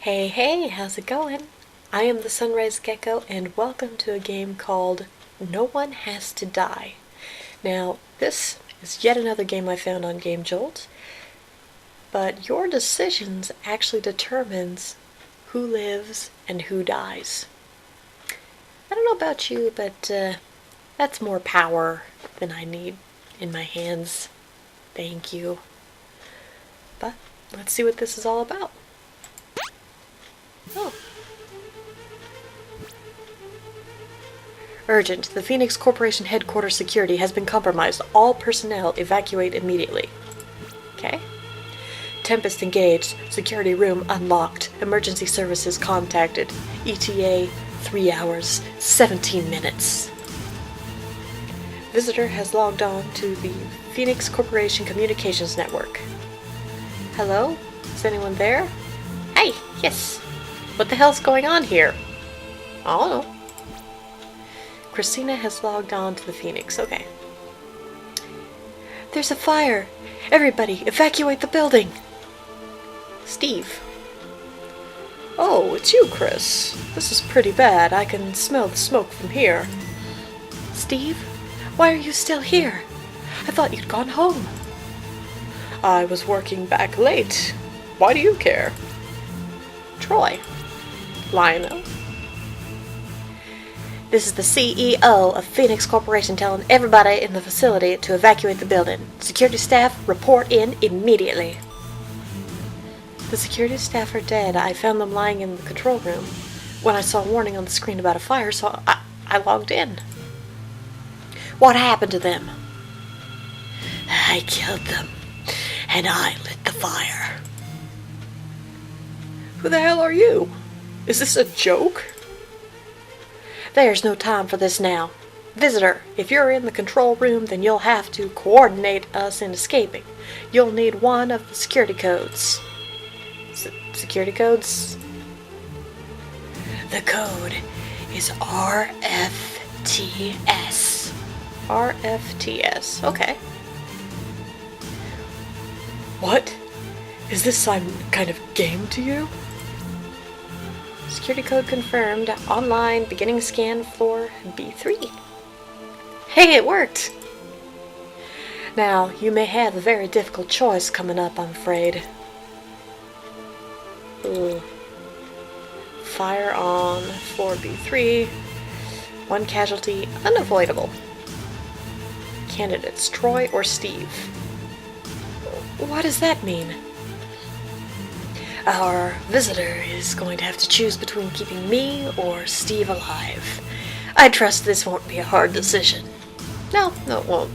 Hey, hey, how's it going? I am the Sunrise Gecko, and welcome to a game called No One Has to Die. Now, this is yet another game I found on Game Jolt, but your decisions actually determines who lives and who dies. I don't know about you, but that's more power than I need in my hands. Thank you. But let's see what this is all about. Oh. Urgent. The Phoenix Corporation headquarters security has been compromised. All personnel evacuate immediately. Okay. Tempest engaged. Security room unlocked. Emergency services contacted. ETA 3 hours, 17 minutes. Visitor has logged on to the Phoenix Corporation Communications Network. Hello? Is anyone there? Hey, yes. What the hell's going on here? I don't know. Christina has logged on to the Phoenix. Okay. There's a fire. Everybody, evacuate the building. Steve. Oh, it's you, Chris. This is pretty bad. I can smell the smoke from here. Steve, why are you still here? I thought you'd gone home. I was working back late. Why do you care? Troy. Lionel. This is the CEO of Phoenix Corporation telling everybody in the facility to evacuate the building. Security staff, report in immediately. The security staff are dead. I found them lying in the control room when I saw a warning on the screen about a fire, so I logged in. What happened to them? I killed them, and I lit the fire. Who the hell are you? Is this a joke? There's no time for this now. Visitor, if you're in the control room, then you'll have to coordinate us in escaping. You'll need one of the security codes. Security codes? The code is RFTS. RFTS, okay. What? Is this some kind of game to you? Security code confirmed. Online, beginning scan, floor B3. Hey, it worked! Now, you may have a very difficult choice coming up, I'm afraid. Ooh. Fire on floor B3. One casualty, unavoidable. Candidates, Troy or Steve. What does that mean? Our visitor is going to have to choose between keeping me or Steve alive. I trust this won't be a hard decision. No, it won't.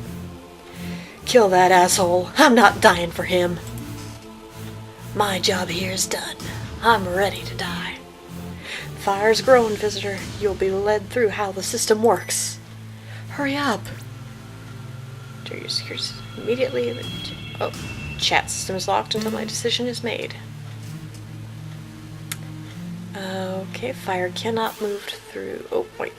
Kill that asshole. I'm not dying for him. My job here is done. I'm ready to die. Fire's growing, visitor. You'll be led through how the system works. Hurry up. Immediately. Oh, chat system is locked until my decision is made. Okay, fire cannot move through. Oh, wait.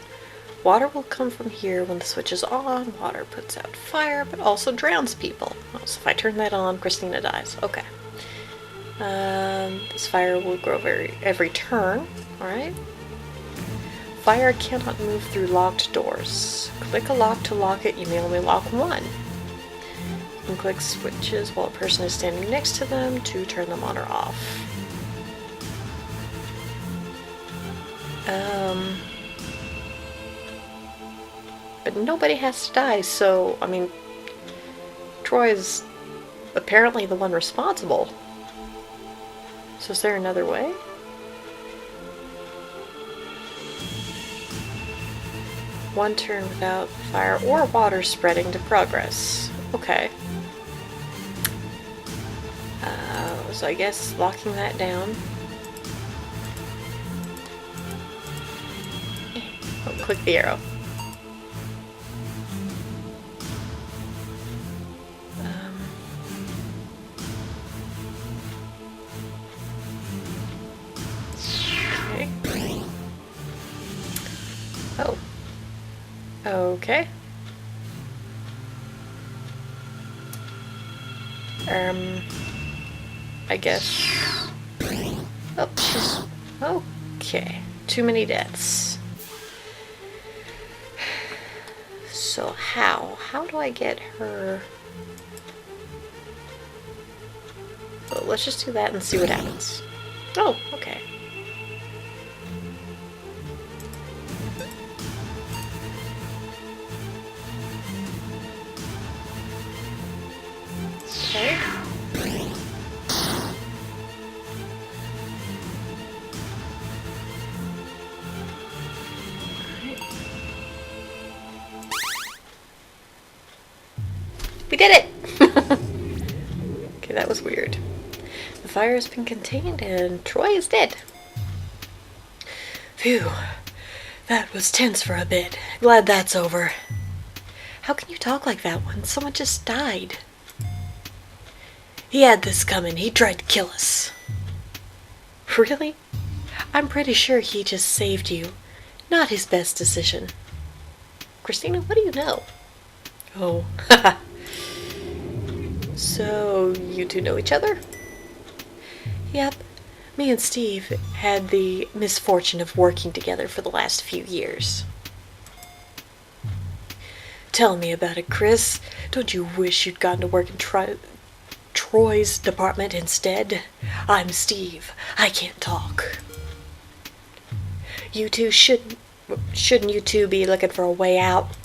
Water will come from here when the switch is on. Water puts out fire, but also drowns people. Oh, so if I turn that on, Christina dies. Okay. This fire will grow every turn. Alright. Fire cannot move through locked doors. Click a lock to lock it. You may only lock one. You can click switches while a person is standing next to them to turn them on or off. But nobody has to die, so, I mean, Troy is apparently the one responsible. So is there another way? One turn without fire or water spreading to progress. Okay. So I guess locking that down. Oh, click the arrow. Okay. Oh. Okay. I guess. Oh, she's Okay, too many deaths. So how do I get her? So let's just do that and see what happens. Oh, okay. Okay. We did it! Okay, that was weird. The fire has been contained and Troy is dead. Phew. That was tense for a bit. Glad that's over. How can you talk like that when someone just died? He had this coming. He tried to kill us. Really? I'm pretty sure he just saved you. Not his best decision. Christina, what do you know? Oh, haha. So, you two know each other? Yep. Me and Steve had the misfortune of working together for the last few years. Tell me about it, Chris. Don't you wish you'd gone to work in Troy's department instead? I'm Steve. I can't talk. You two shouldn't you two be looking for a way out?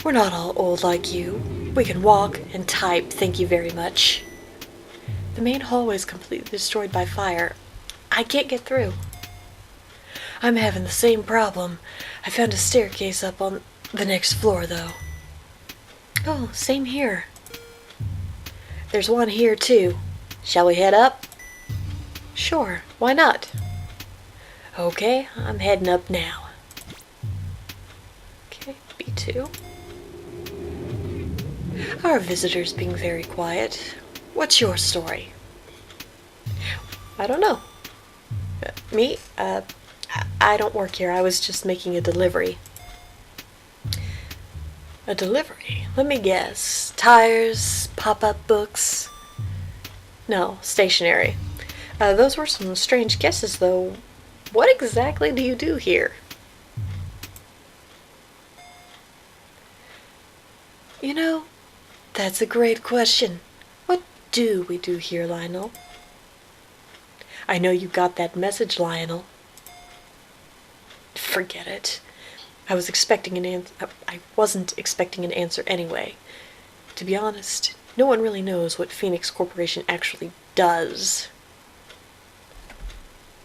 We're not all old like you. We can walk and type, thank you very much. The main hallway is completely destroyed by fire. I can't get through. I'm having the same problem. I found a staircase up on the next floor, though. Oh, same here. There's one here, too. Shall we head up? Sure, why not? Okay, I'm heading up now. Okay, B2. Our visitor's being very quiet. What's your story? I don't know. Me? I don't work here. I was just making a delivery. A delivery? Let me guess. Tires, pop-up books? No, stationery. Those were some strange guesses, though. What exactly do you do here? You know, that's a great question. What do we do here, Lionel? I know you got that message, Lionel. Forget it. I wasn't expecting an answer anyway. To be honest, no one really knows what Phoenix Corporation actually does.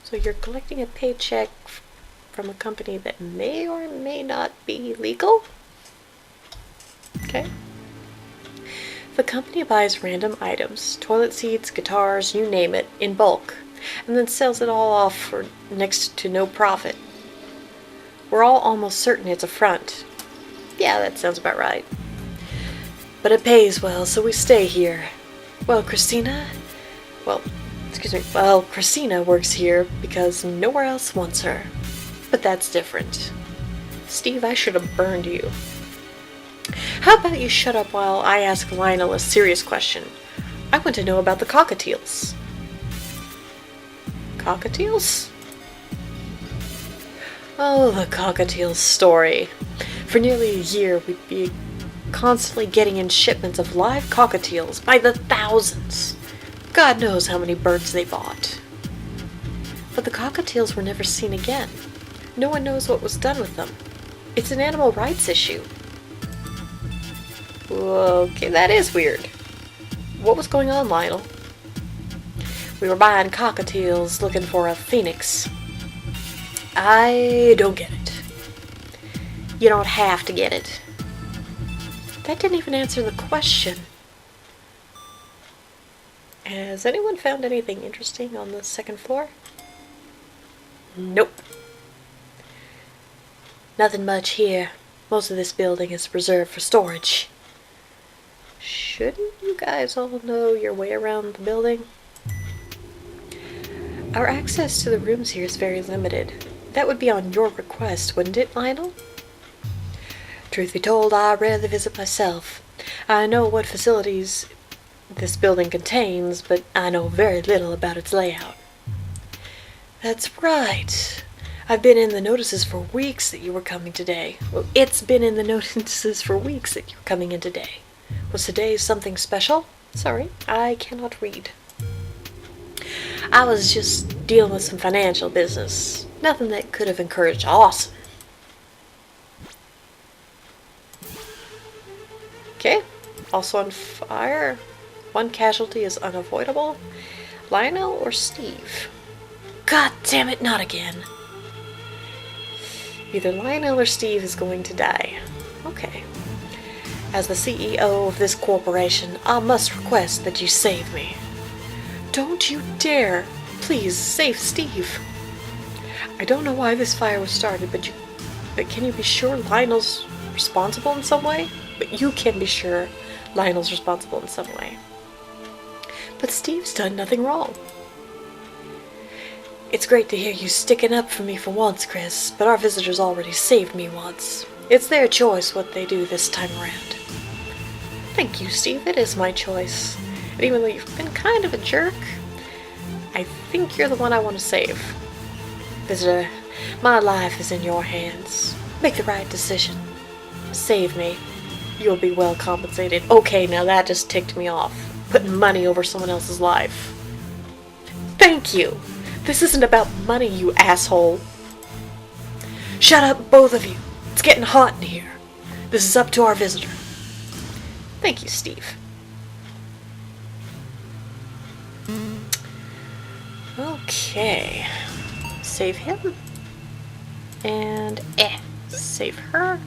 So you're collecting a paycheck from a company that may or may not be legal? Okay. The company buys random items, toilet seats, guitars, you name it, in bulk, and then sells it all off for next to no profit. We're all almost certain it's a front. Yeah, that sounds about right. But it pays well, so we stay here. Christina works here because nowhere else wants her. But that's different. Steve, I should have burned you. How about you shut up while I ask Lionel a serious question? I want to know about the cockatiels. Cockatiels? Oh, the cockatiels story. For nearly a year, we'd be constantly getting in shipments of live cockatiels by the thousands. God knows how many birds they bought. But the cockatiels were never seen again. No one knows what was done with them. It's an animal rights issue. Okay, that is weird. What was going on, Lionel? We were buying cockatiels looking for a phoenix. I don't get it. You don't have to get it. That didn't even answer the question. Has anyone found anything interesting on the second floor? Nope. Nothing much here. Most of this building is reserved for storage. Shouldn't you guys all know your way around the building? Our access to the rooms here is very limited. That would be on your request, wouldn't it, Lionel? Truth be told, I rarely visit myself. I know what facilities this building contains, but I know very little about its layout. That's right. I've been in the notices for weeks that you were coming today. Well, it's been in the notices for weeks that you're coming in today. Was today something special? Sorry, I cannot read. I was just dealing with some financial business. Nothing that could have encouraged awesome. Okay, also on fire. One casualty is unavoidable. Lionel or Steve? God damn it, not again. Either Lionel or Steve is going to die. Okay. As the CEO of this corporation, I must request that you save me. Don't you dare! Please, save Steve! I don't know why this fire was started, but can you be sure Lionel's responsible in some way? But you can be sure Lionel's responsible in some way. But Steve's done nothing wrong. It's great to hear you sticking up for me for once, Chris, but our visitors already saved me once. It's their choice what they do this time around. Thank you, Steve. It is my choice. And even though you've been kind of a jerk, I think you're the one I want to save. Visitor, my life is in your hands. Make the right decision. Save me. You'll be well compensated. Okay, now that just ticked me off. Putting money over someone else's life. Thank you. This isn't about money, you asshole. Shut up, both of you. It's getting hot in here. This is up to our visitor. Thank you, Steve. Okay. Save him. And save her.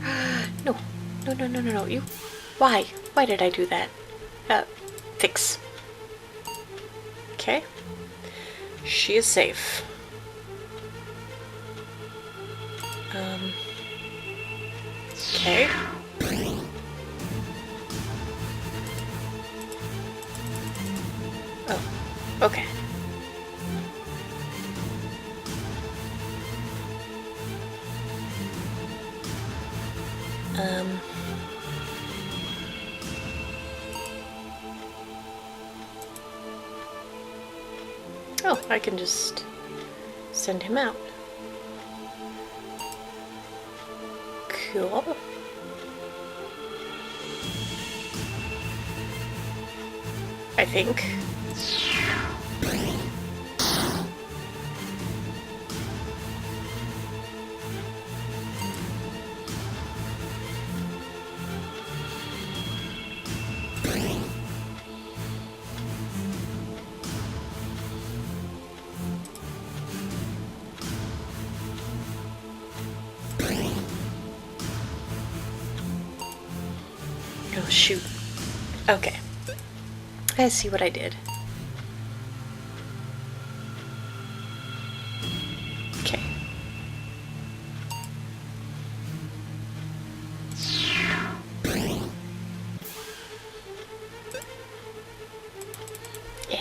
No. No. You. Why? Why did I do that? Fix. Okay. She is safe. Okay. Oh, okay. Oh, I can just send him out. Cool. I think. Oh, shoot. Okay. I see what I did. Okay. Yeah.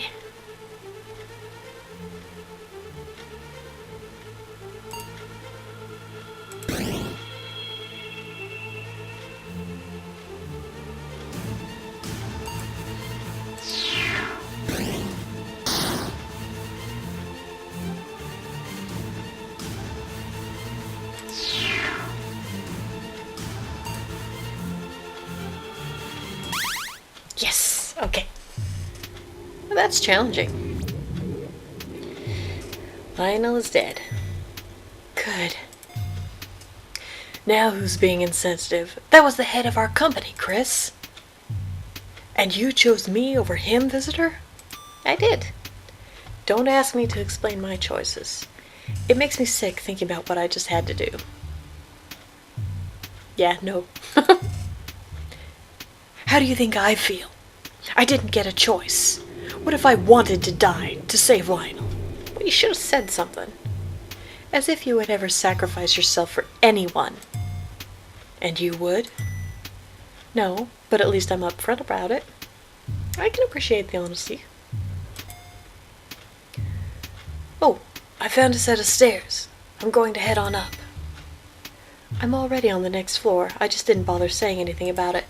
Yes! Okay. Well, that's challenging. Lionel is dead. Good. Now who's being insensitive? That was the head of our company, Chris. And you chose me over him, visitor? I did. Don't ask me to explain my choices. It makes me sick thinking about what I just had to do. Yeah, no. How do you think I feel? I didn't get a choice. What if I wanted to die to save Lionel? Well, you should have said something. As if you would ever sacrifice yourself for anyone. And you would? No, but at least I'm upfront about it. I can appreciate the honesty. Oh, I found a set of stairs. I'm going to head on up. I'm already on the next floor. I just didn't bother saying anything about it.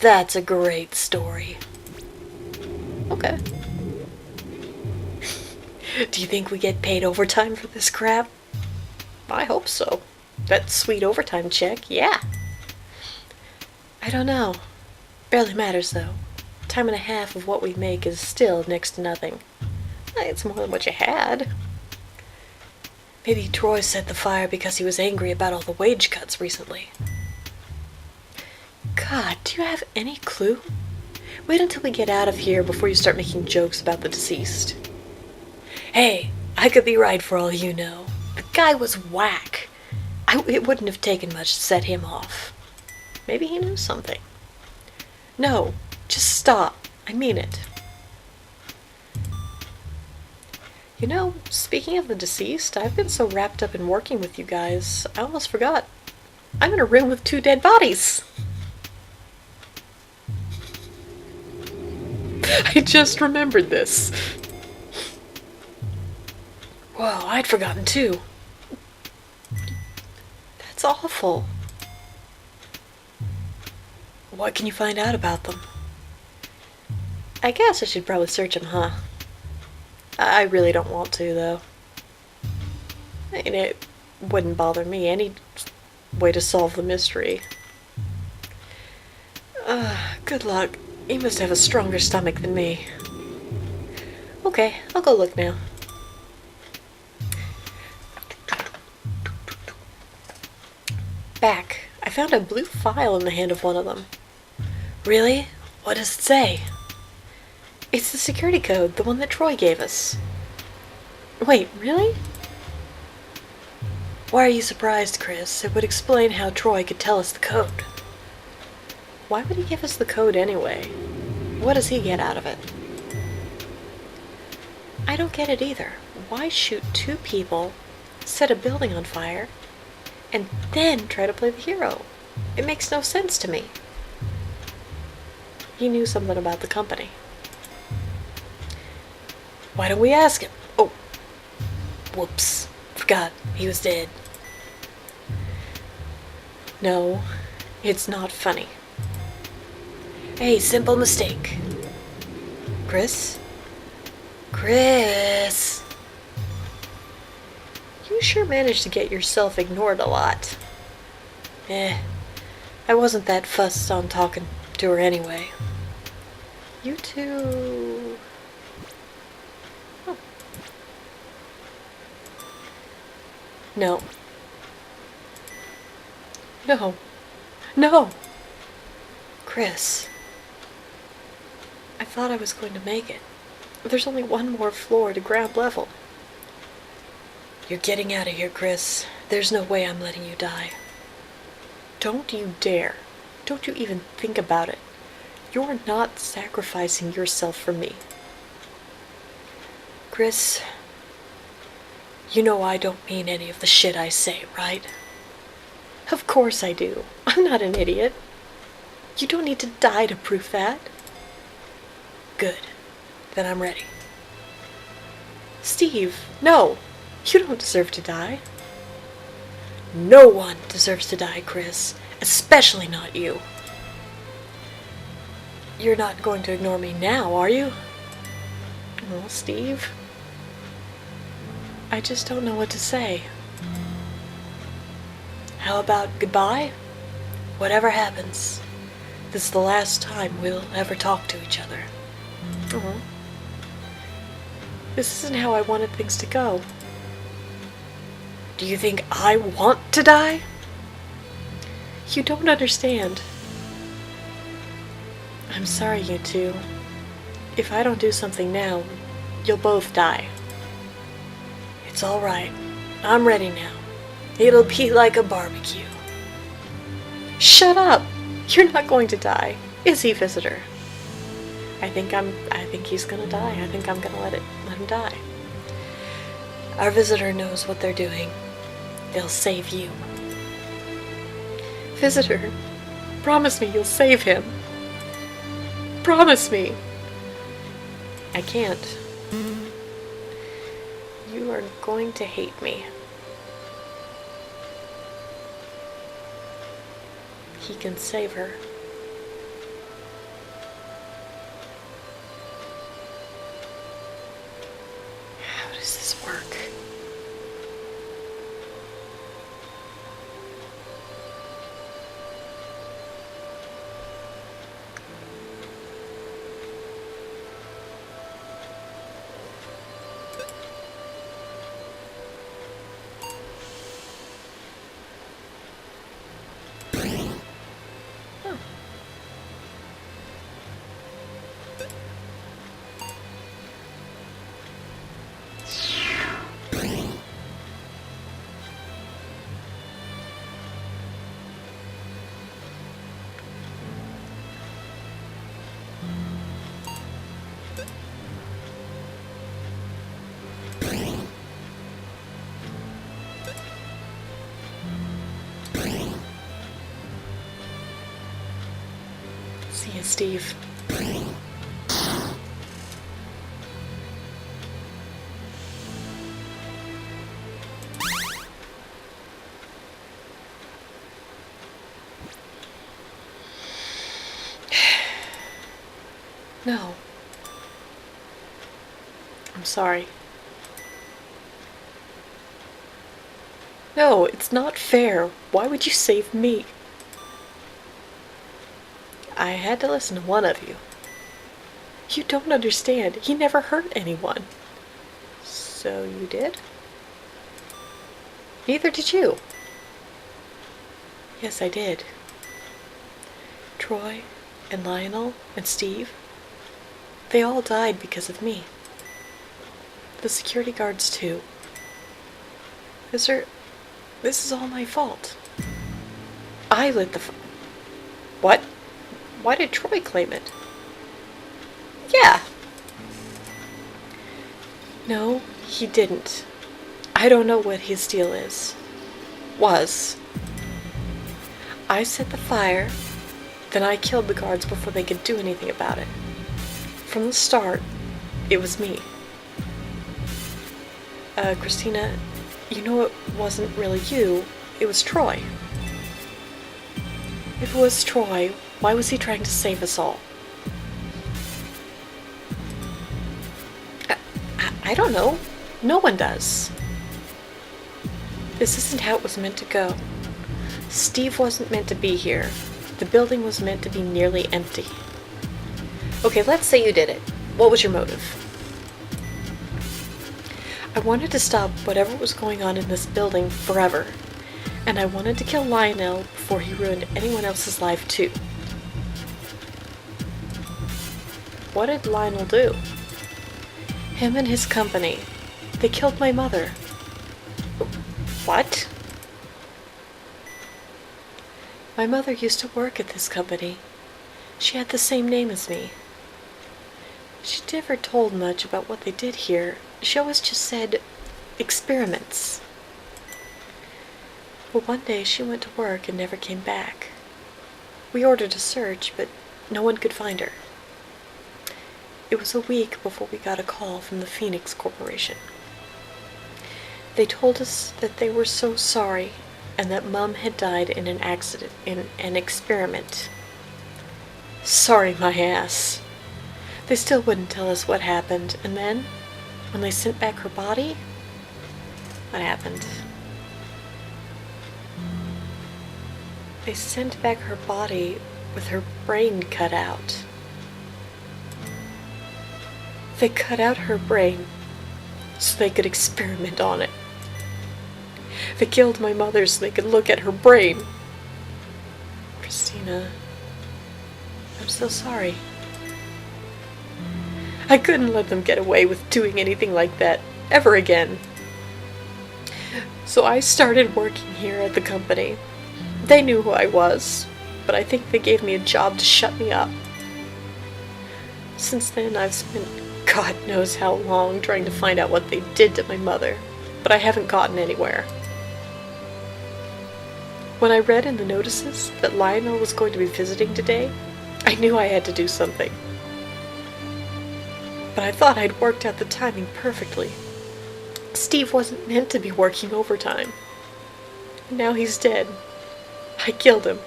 That's a great story. Okay. Do you think we get paid overtime for this crap? I hope so. That sweet overtime check, yeah. I don't know. Barely matters, though. Time and a half of what we make is still next to nothing. It's more than what you had. Maybe Troy set the fire because he was angry about all the wage cuts recently. God, do you have any clue? Wait until we get out of here before you start making jokes about the deceased. Hey, I could be right for all you know. The guy was whack. It wouldn't have taken much to set him off. Maybe he knew something. No, just stop. I mean it. You know, speaking of the deceased, I've been so wrapped up in working with you guys, I almost forgot. I'm in a room with 2 dead bodies. I just remembered this. Whoa, I'd forgotten too. That's awful. What can you find out about them? I guess I should probably search them, huh? I really don't want to, though. I mean, it wouldn't bother me any way to solve the mystery. Good luck. You must have a stronger stomach than me. Okay, I'll go look now. Back. I found a blue file in the hand of one of them. Really? What does it say? It's the security code, the one that Troy gave us. Wait, really? Why are you surprised, Chris? It would explain how Troy could tell us the code. Why would he give us the code anyway? What does he get out of it? I don't get it either. Why shoot 2 people, set a building on fire, and then try to play the hero? It makes no sense to me. He knew something about the company. Why don't we ask him? Oh, whoops. Forgot. He was dead. No, it's not funny. Hey, simple mistake. Chris? Chris? You sure managed to get yourself ignored a lot. I wasn't that fussed on talking to her anyway. You two... Oh. No. No. No! Chris. I thought I was going to make it. There's only 1 more floor to ground level. You're getting out of here, Chris. There's no way I'm letting you die. Don't you dare. Don't you even think about it. You're not sacrificing yourself for me. Chris, you know I don't mean any of the shit I say, right? Of course I do. I'm not an idiot. You don't need to die to prove that. Good. Then I'm ready. Steve, no. You don't deserve to die. No one deserves to die, Chris. Especially not you. You're not going to ignore me now, are you? Well, Steve, I just don't know what to say. How about goodbye? Whatever happens, this is the last time we'll ever talk to each other. This isn't how I wanted things to go. Do you think I want to die? You don't understand. I'm sorry, you two. If I don't do something now, you'll both die. It's all right. I'm ready now. It'll be like a barbecue. Shut up! You're not going to die, is he, visitor? I think he's gonna die. I think I'm gonna let him die. Our visitor knows what they're doing. They'll save you. Visitor, promise me you'll save him. Promise me. I can't. You are going to hate me. He can save her. How does does this work? See you, Steve. No. I'm sorry. No, it's not fair. Why would you save me? I had to listen to one of you. You don't understand. He never hurt anyone. So you did? Neither did you. Yes, I did. Troy and Lionel and Steve, they all died because of me. The security guards too. This is all my fault. I lit the What? Why did Troy claim it? Yeah. No, he didn't. I don't know what his deal is. Was. I set the fire, then I killed the guards before they could do anything about it. From the start, it was me. Christina, you know it wasn't really you, it was Troy. If it was Troy, why was he trying to save us all? I don't know. No one does. This isn't how it was meant to go. Steve wasn't meant to be here. The building was meant to be nearly empty. Okay, let's say you did it. What was your motive? I wanted to stop whatever was going on in this building forever, and I wanted to kill Lionel before he ruined anyone else's life too. What did Lionel do? Him and his company. They killed my mother. What? My mother used to work at this company. She had the same name as me. She never told much about what they did here. She always just said, experiments. Well, one day she went to work and never came back. We ordered a search, but no one could find her. It was a week before we got a call from the Phoenix Corporation. They told us that they were so sorry and that Mom had died in an accident, in an experiment. Sorry my ass. They still wouldn't tell us what happened, and then, when they sent back her body, what happened? They sent back her body with her brain cut out. They cut out her brain so they could experiment on it. They killed my mother so they could look at her brain. Christina, I'm so sorry. I couldn't let them get away with doing anything like that ever again. So I started working here at the company. They knew who I was, but I think they gave me a job to shut me up. Since then, I've spent God knows how long trying to find out what they did to my mother, but I haven't gotten anywhere. When I read in the notices that Lionel was going to be visiting today, I knew I had to do something. But I thought I'd worked out the timing perfectly. Steve wasn't meant to be working overtime. Now he's dead. I killed him.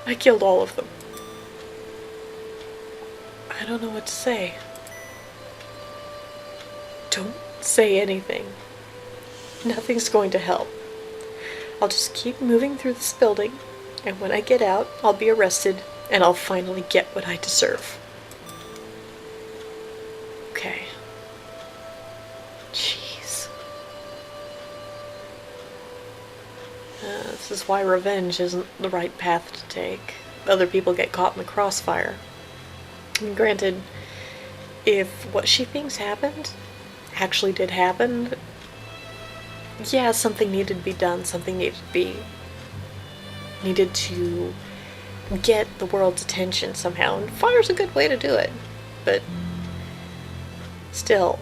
I killed all of them. I don't know what to say. Don't say anything. Nothing's going to help. I'll just keep moving through this building, and when I get out, I'll be arrested, and I'll finally get what I deserve. Okay. Jeez. This is why revenge isn't the right path to take. Other people get caught in the crossfire. And granted, if what she thinks happened actually did happen, yeah, something needed to be done, something needed to get the world's attention somehow, and fire's a good way to do it, but still,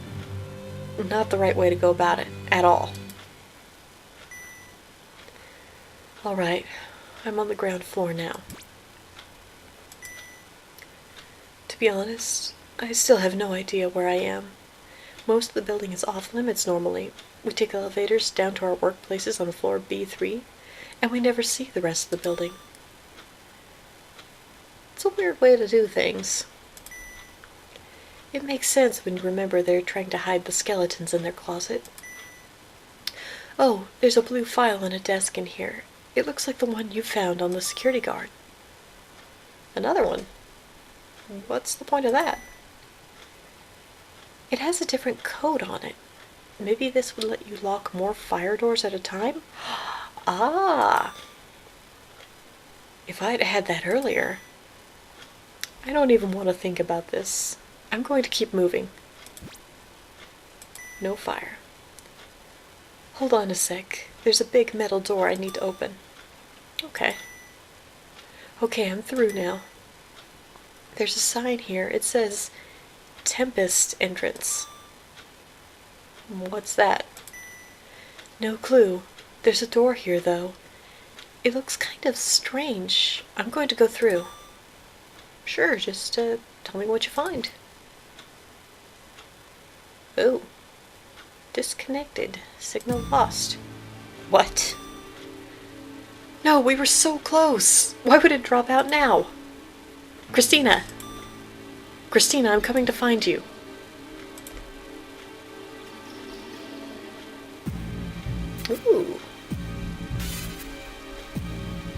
not the right way to go about it, at all. Alright, I'm on the ground floor now. To be honest, I still have no idea where I am. Most of the building is off limits normally. We take elevators down to our workplaces on floor B3, and we never see the rest of the building. It's a weird way to do things. It makes sense when you remember they're trying to hide the skeletons in their closet. Oh, there's a blue file on a desk in here. It looks like the one you found on the security guard. Another one? What's the point of that? It has a different code on it. Maybe this would let you lock more fire doors at a time? Ah! If I'd had that earlier. I don't even want to think about this. I'm going to keep moving. No fire. Hold on a sec. There's a big metal door I need to open. Okay. Okay, I'm through now. There's a sign here. It says Tempest Entrance. What's that? No clue. There's a door here, though. It looks kind of strange. I'm going to go through. Sure, just tell me what you find. Oh. Disconnected. Signal lost. What? No, we were so close. Why would it drop out now? Christina! Christina, I'm coming to find you. Ooh.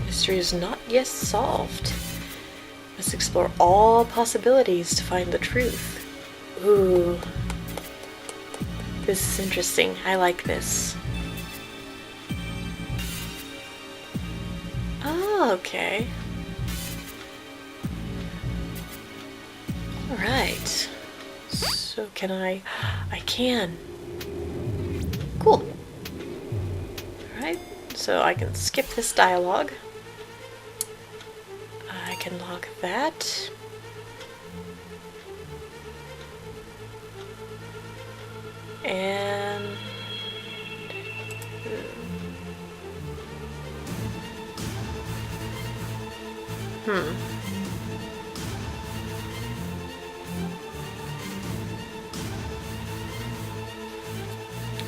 Mystery is not yet solved. Let's explore all possibilities to find the truth. Ooh. This is interesting. I like this. Oh, okay. Alright. So can I can. Cool. Alright, so I can skip this dialogue. I can lock that. And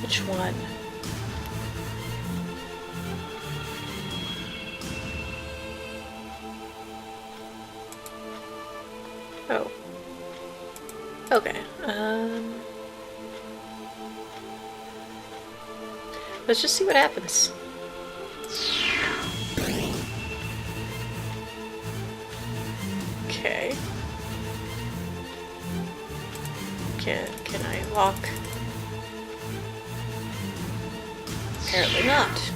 which one? Oh. Okay. Let's just see what happens. Okay. Can I lock? Apparently not.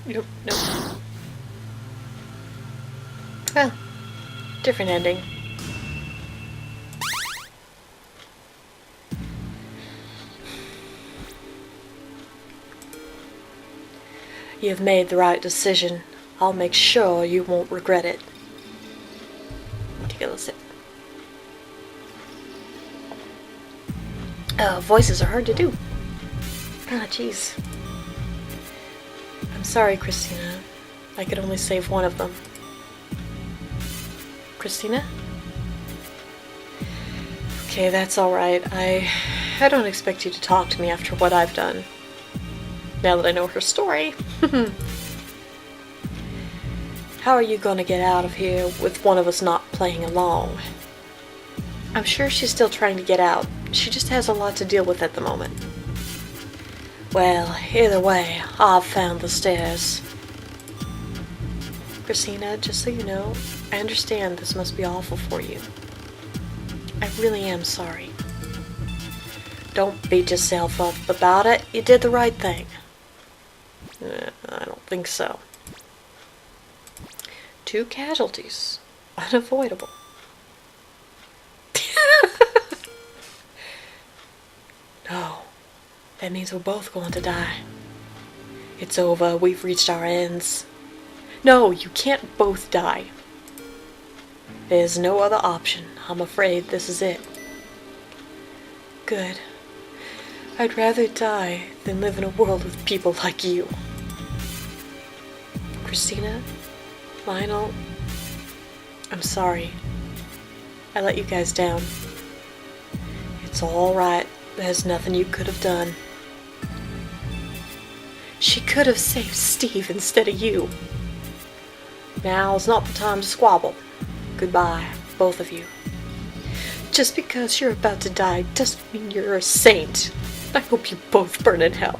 Nope, nope. Well, different ending. You've made the right decision. I'll make sure you won't regret it. Take a little sip. Voices are hard to do. Ah, jeez. I'm sorry, Christina. I could only save one of them. Christina? Okay, that's alright. I don't expect you to talk to me after what I've done. Now that I know her story. How are you gonna get out of here with one of us not playing along? I'm sure she's still trying to get out. She just has a lot to deal with at the moment. Well, either way, I've found the stairs. Christina, just so you know, I understand this must be awful for you. I really am sorry. Don't beat yourself up about it. You did the right thing. I don't think so. 2 casualties. Unavoidable. No. That means we're both going to die. It's over. We've reached our ends. No, you can't both die. There's no other option. I'm afraid this is it. Good. I'd rather die than live in a world with people like you. Christina, Lionel, I'm sorry. I let you guys down. It's all right. There's nothing you could have done. She could have saved Steve instead of you. Now's not the time to squabble. Goodbye, both of you. Just because you're about to die doesn't mean you're a saint. I hope you both burn in hell.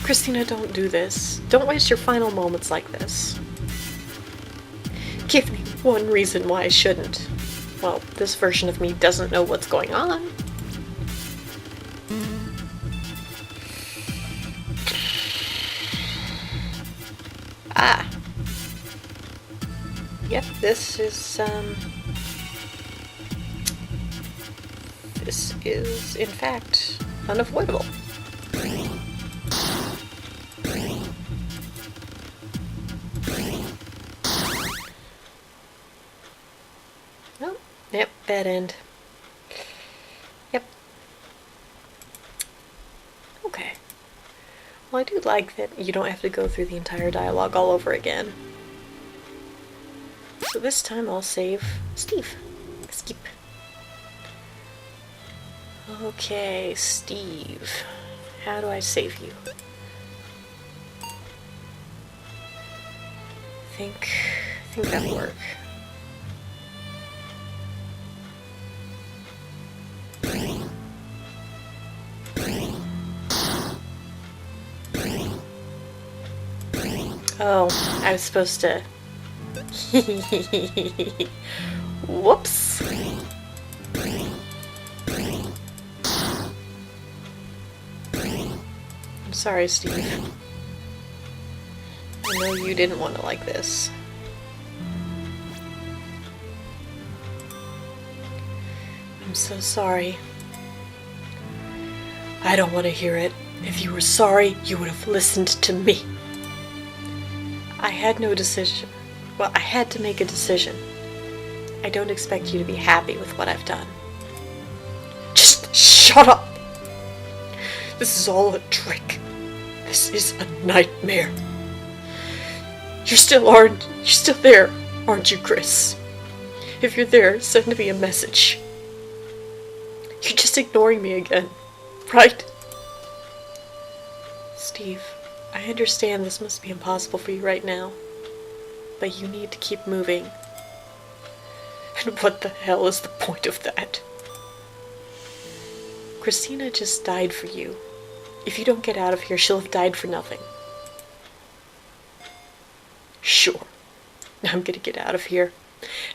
Christina, don't do this. Don't waste your final moments like this. Give me one reason why I shouldn't. Well, this version of me doesn't know what's going on. Ah. Yep, this is in fact unavoidable. Oh, yep, bad end. Yep. Okay. Well, I do like that you don't have to go through the entire dialogue all over again. So this time I'll save Steve. Skip. Okay, Steve. How do I save you? I think that'll work. Oh, I was supposed to... Whoops. I'm sorry, Steve. I know you didn't want to like this. I'm so sorry. I don't want to hear it. If you were sorry, you would have listened to me. I had no decision. Well, I had to make a decision. I don't expect you to be happy with what I've done. Just shut up! This is all a trick. This is a nightmare. You're still there, aren't you, Chris? If you're there, send me a message. You're just ignoring me again, right? Steve, I understand this must be impossible for you right now, but you need to keep moving. And what the hell is the point of that? Christina just died for you. If you don't get out of here, she'll have died for nothing. Sure. I'm gonna get out of here,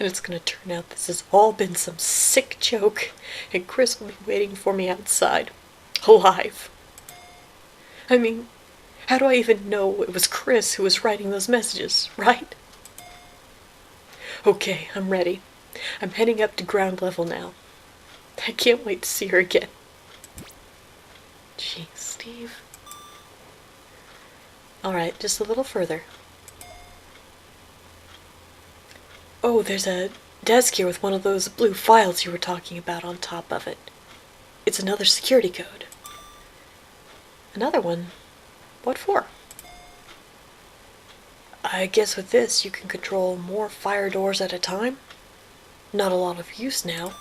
and it's gonna turn out this has all been some sick joke, and Chris will be waiting for me outside, alive. I mean, how do I even know it was Chris who was writing those messages, right? Okay, I'm ready. I'm heading up to ground level now. I can't wait to see her again. Jeez, Steve. Alright, just a little further. Oh, there's a desk here with one of those blue files you were talking about on top of it. It's another security code. Another one? What for? I guess with this you can control more fire doors at a time. Not a lot of use now.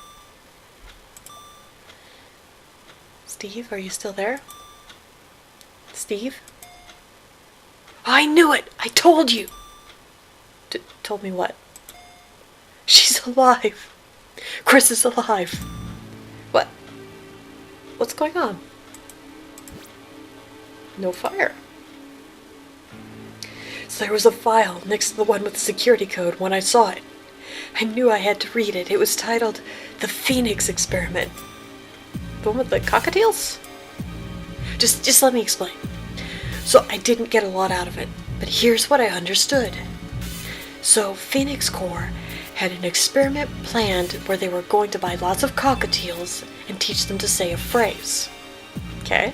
Steve, are you still there? Steve? I knew it! I told you! Told me what? She's alive! Chris is alive! What? What's going on? No fire. So there was a file next to the one with the security code. When I saw it, I knew I had to read it. It was titled The Phoenix Experiment. The one with the cockatiels? Just let me explain. So I didn't get a lot out of it, but here's what I understood. So Phoenix Corps had an experiment planned where they were going to buy lots of cockatiels and teach them to say a phrase. Okay?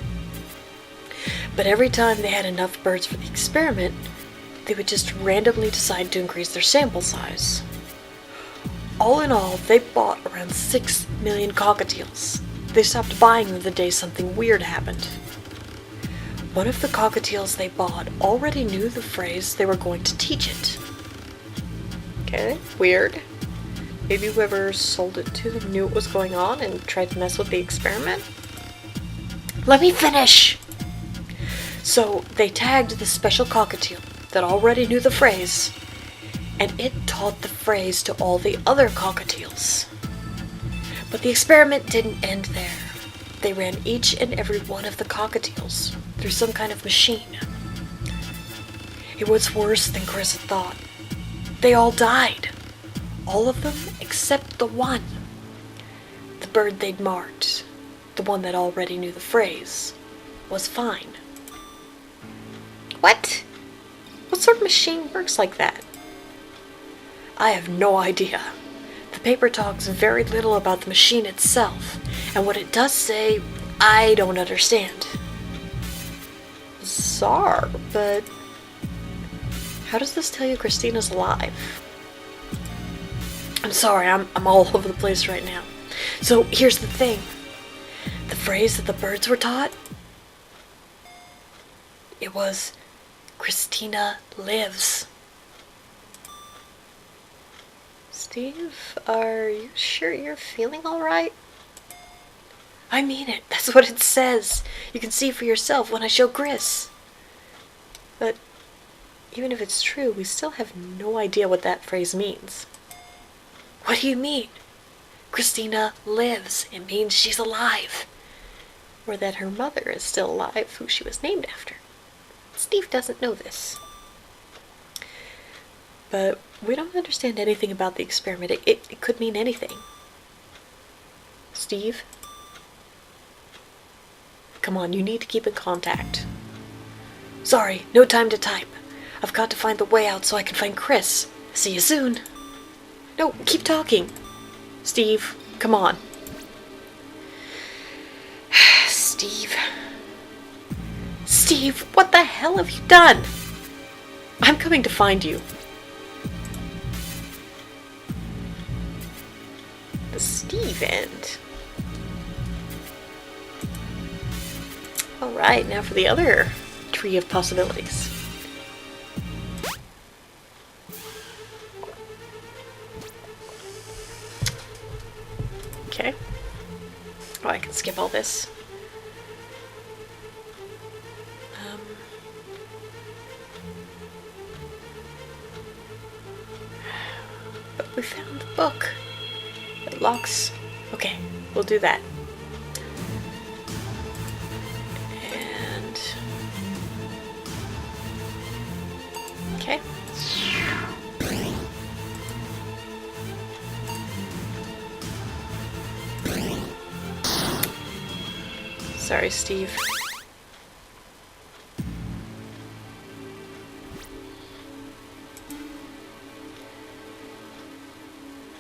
But every time they had enough birds for the experiment, they would just randomly decide to increase their sample size. All in all, they bought around 6 million cockatiels. They stopped buying them the day something weird happened. One of the cockatiels they bought already knew the phrase they were going to teach it. Okay, weird. Maybe whoever sold it to them knew what was going on and tried to mess with the experiment? Let me finish! So they tagged the special cockatiel that already knew the phrase, and it taught the phrase to all the other cockatiels. But the experiment didn't end there. They ran each and every one of the cockatiels through some kind of machine. It was worse than Chris had thought. They all died. All of them except the one. The bird they'd marked, the one that already knew the phrase, was fine. What? What sort of machine works like that? I have no idea. The paper talks very little about the machine itself, and what it does say, I don't understand. Bizarre, but how does this tell you Christina's alive? I'm sorry, I'm all over the place right now. So here's the thing. The phrase that the birds were taught, it was, Christina lives. Steve, are you sure you're feeling alright? I mean it. That's what it says. You can see for yourself when I show Chris. But even if it's true, we still have no idea what that phrase means. What do you mean? Christina lives. It means she's alive. Or that her mother is still alive, who she was named after. Steve doesn't know this. But we don't understand anything about the experiment. It could mean anything. Steve? Come on, you need to keep in contact. Sorry, no time to type. I've got to find the way out so I can find Chris. See you soon. No, keep talking. Steve, come on. Steve. Steve, what the hell have you done? I'm coming to find you. The Steve end. Alright, now for the other tree of possibilities. Okay. Oh, I can skip all this. But we found the book. It locks. Okay, we'll do that. And okay. Sorry, Steve.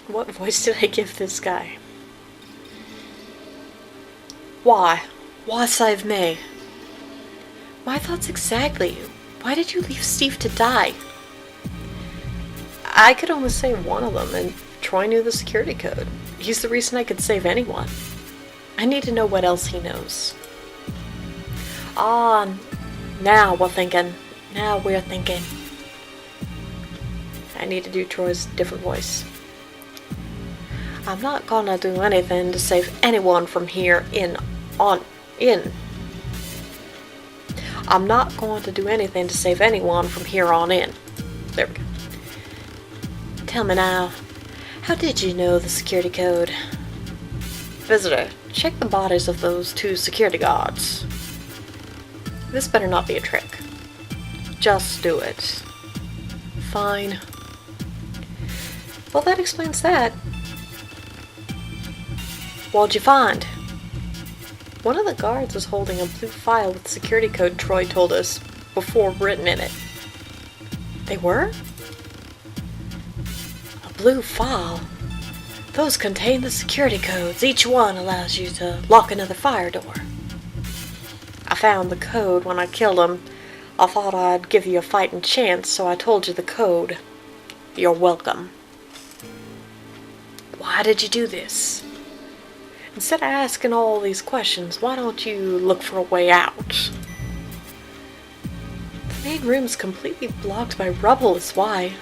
What voice did I give this guy? Why? Why save me? My thoughts exactly. Why did you leave Steve to die? I could almost say one of them, and Troy knew the security code. He's the reason I could save anyone. I need to know what else he knows. Ah, now we're thinking. Now we're thinking. I need to do Troy's different voice. I'm not gonna do anything to save anyone from here In. I'm not going to do anything to save anyone from here on in. There we go. Tell me now, how did you know the security code? Visitor, check the bodies of those 2 security guards. This better not be a trick. Just do it. Fine. Well, that explains that. What'd you find? One of the guards was holding a blue file with the security code Troy told us before written in it. They were? A blue file? Those contain the security codes. Each one allows you to lock another fire door. I found the code when I killed him. I thought I'd give you a fighting chance, so I told you the code. You're welcome. Why did you do this? Instead of asking all these questions, why don't you look for a way out? The main room's completely blocked by rubble is why.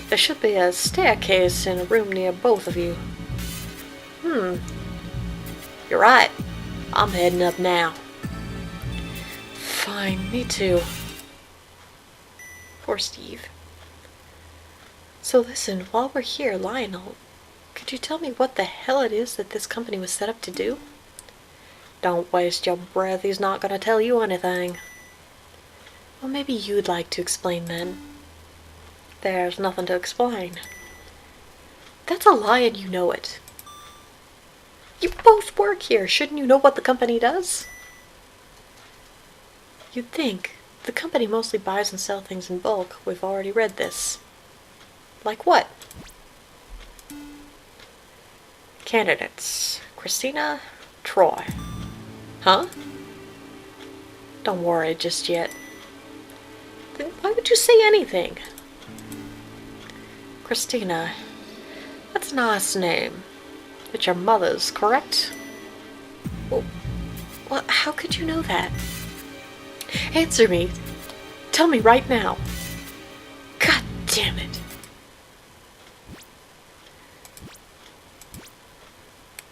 There should be a staircase in a room near both of you. You're right. I'm heading up now. Fine, me too. Poor Steve. So listen, while we're here, Lionel, could you tell me what the hell it is that this company was set up to do? Don't waste your breath, he's not going to tell you anything. Well, maybe you'd like to explain then. There's nothing to explain. That's a lie and you know it. You both work here, shouldn't you know what the company does? You'd think. The company mostly buys and sells things in bulk. We've already read this. Like what? Candidates. Christina, Troy. Huh? Don't worry just yet. Then why would you say anything? Christina. That's a nice name. It's your mother's, correct? Well, how could you know that? Answer me. Tell me right now. God damn it.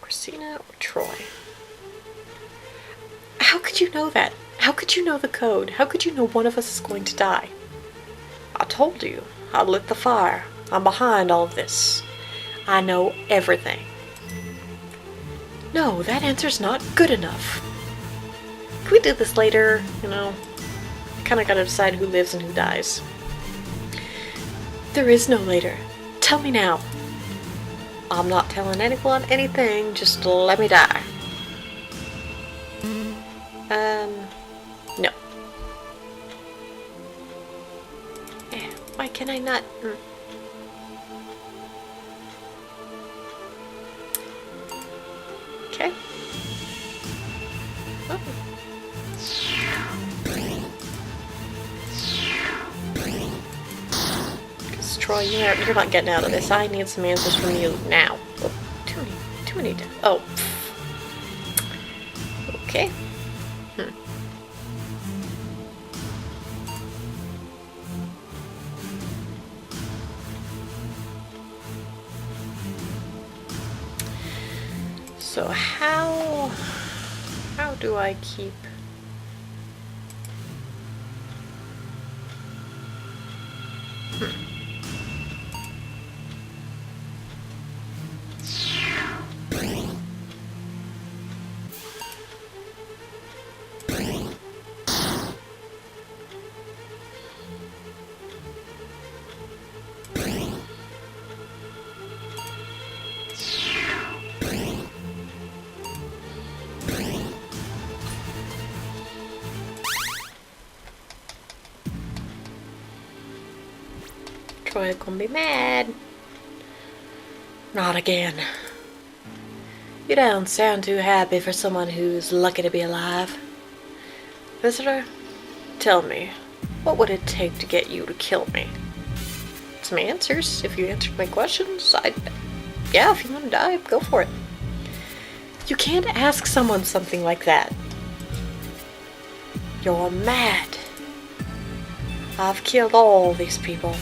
Christina or Troy? How could you know that? How could you know the code? How could you know one of us is going to die? I told you. I lit the fire. I'm behind all of this. I know everything. No, that answer's not good enough. Can we do this later? You know, I kind of gotta decide who lives and who dies. There is no later. Tell me now. I'm not telling anyone anything, just let me die. No. Why can I not? Okay. Oh. Because Troy, you're not getting out of this. I need some answers from you now. Oh, too many. Oh. Okay. So how do I keep Troy gonna be mad? Not again. You don't sound too happy for someone who's lucky to be alive. Visitor, tell me, what would it take to get you to kill me? Some answers. If you answered my questions, yeah, if you want to die, go for it. You can't ask someone something like that. You're mad. I've killed all these people.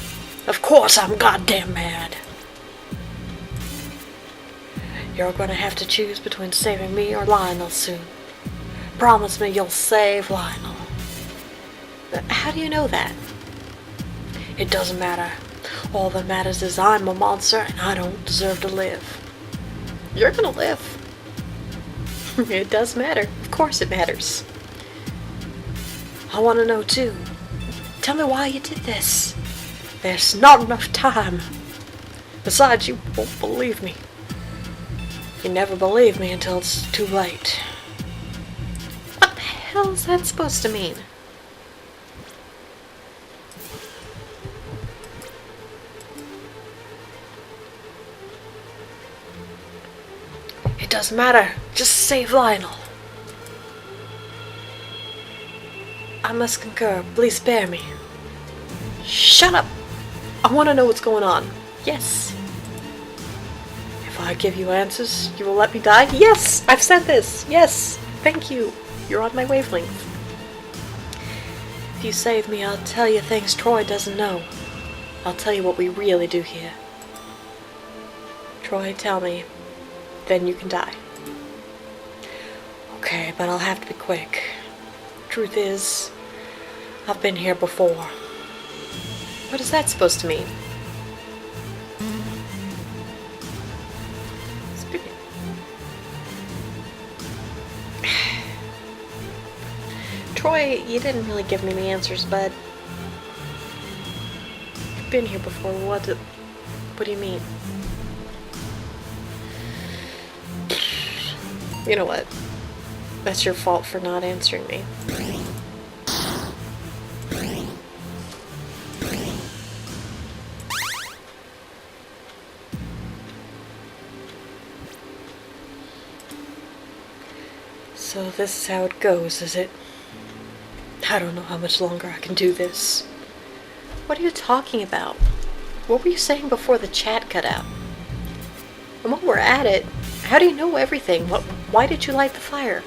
Of course I'm goddamn mad. You're gonna have to choose between saving me or Lionel soon. Promise me you'll save Lionel. How do you know that? It doesn't matter. All that matters is I'm a monster and I don't deserve to live. You're gonna live. It does matter. Of course it matters. I want to know too. Tell me why you did this. There's not enough time. Besides, you won't believe me. You never believe me until it's too late. What the hell is that supposed to mean? It doesn't matter. Just save Lionel. I must concur. Please spare me. Shut up! I want to know what's going on. Yes. If I give you answers, you will let me die? Yes! I've said this! Yes! Thank you. You're on my wavelength. If you save me, I'll tell you things Troy doesn't know. I'll tell you what we really do here. Troy, tell me. Then you can die. Okay, but I'll have to be quick. Truth is, I've been here before. What is that supposed to mean? Troy, you didn't really give me the answers, but I've been here before. What do you mean? You know what? That's your fault for not answering me. So this is how it goes, is it? I don't know how much longer I can do this. What are you talking about? What were you saying before the chat cut out? And while we're at it, how do you know everything? Why did you light the fire?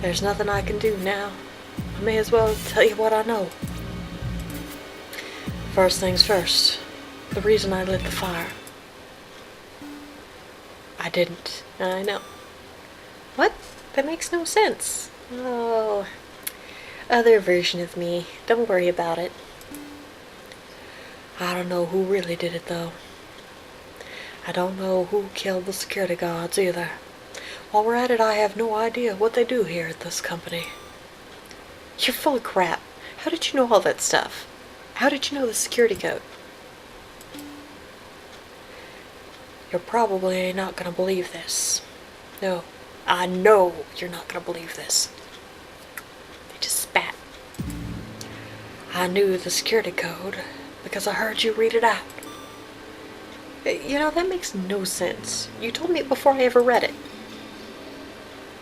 There's nothing I can do now. I may as well tell you what I know. First things first. The reason I lit the fire. I didn't. I know. What? That makes no sense. Oh. Other version of me. Don't worry about it. I don't know who really did it though. I don't know who killed the security guards either. While we're at it, I have no idea what they do here at this company. You're full of crap. How did you know all that stuff? How did you know the security code? You're probably not gonna believe this. No, I know you're not gonna believe this. They just spat. I knew the security code because I heard you read it out. You know, that makes no sense. You told me it before I ever read it.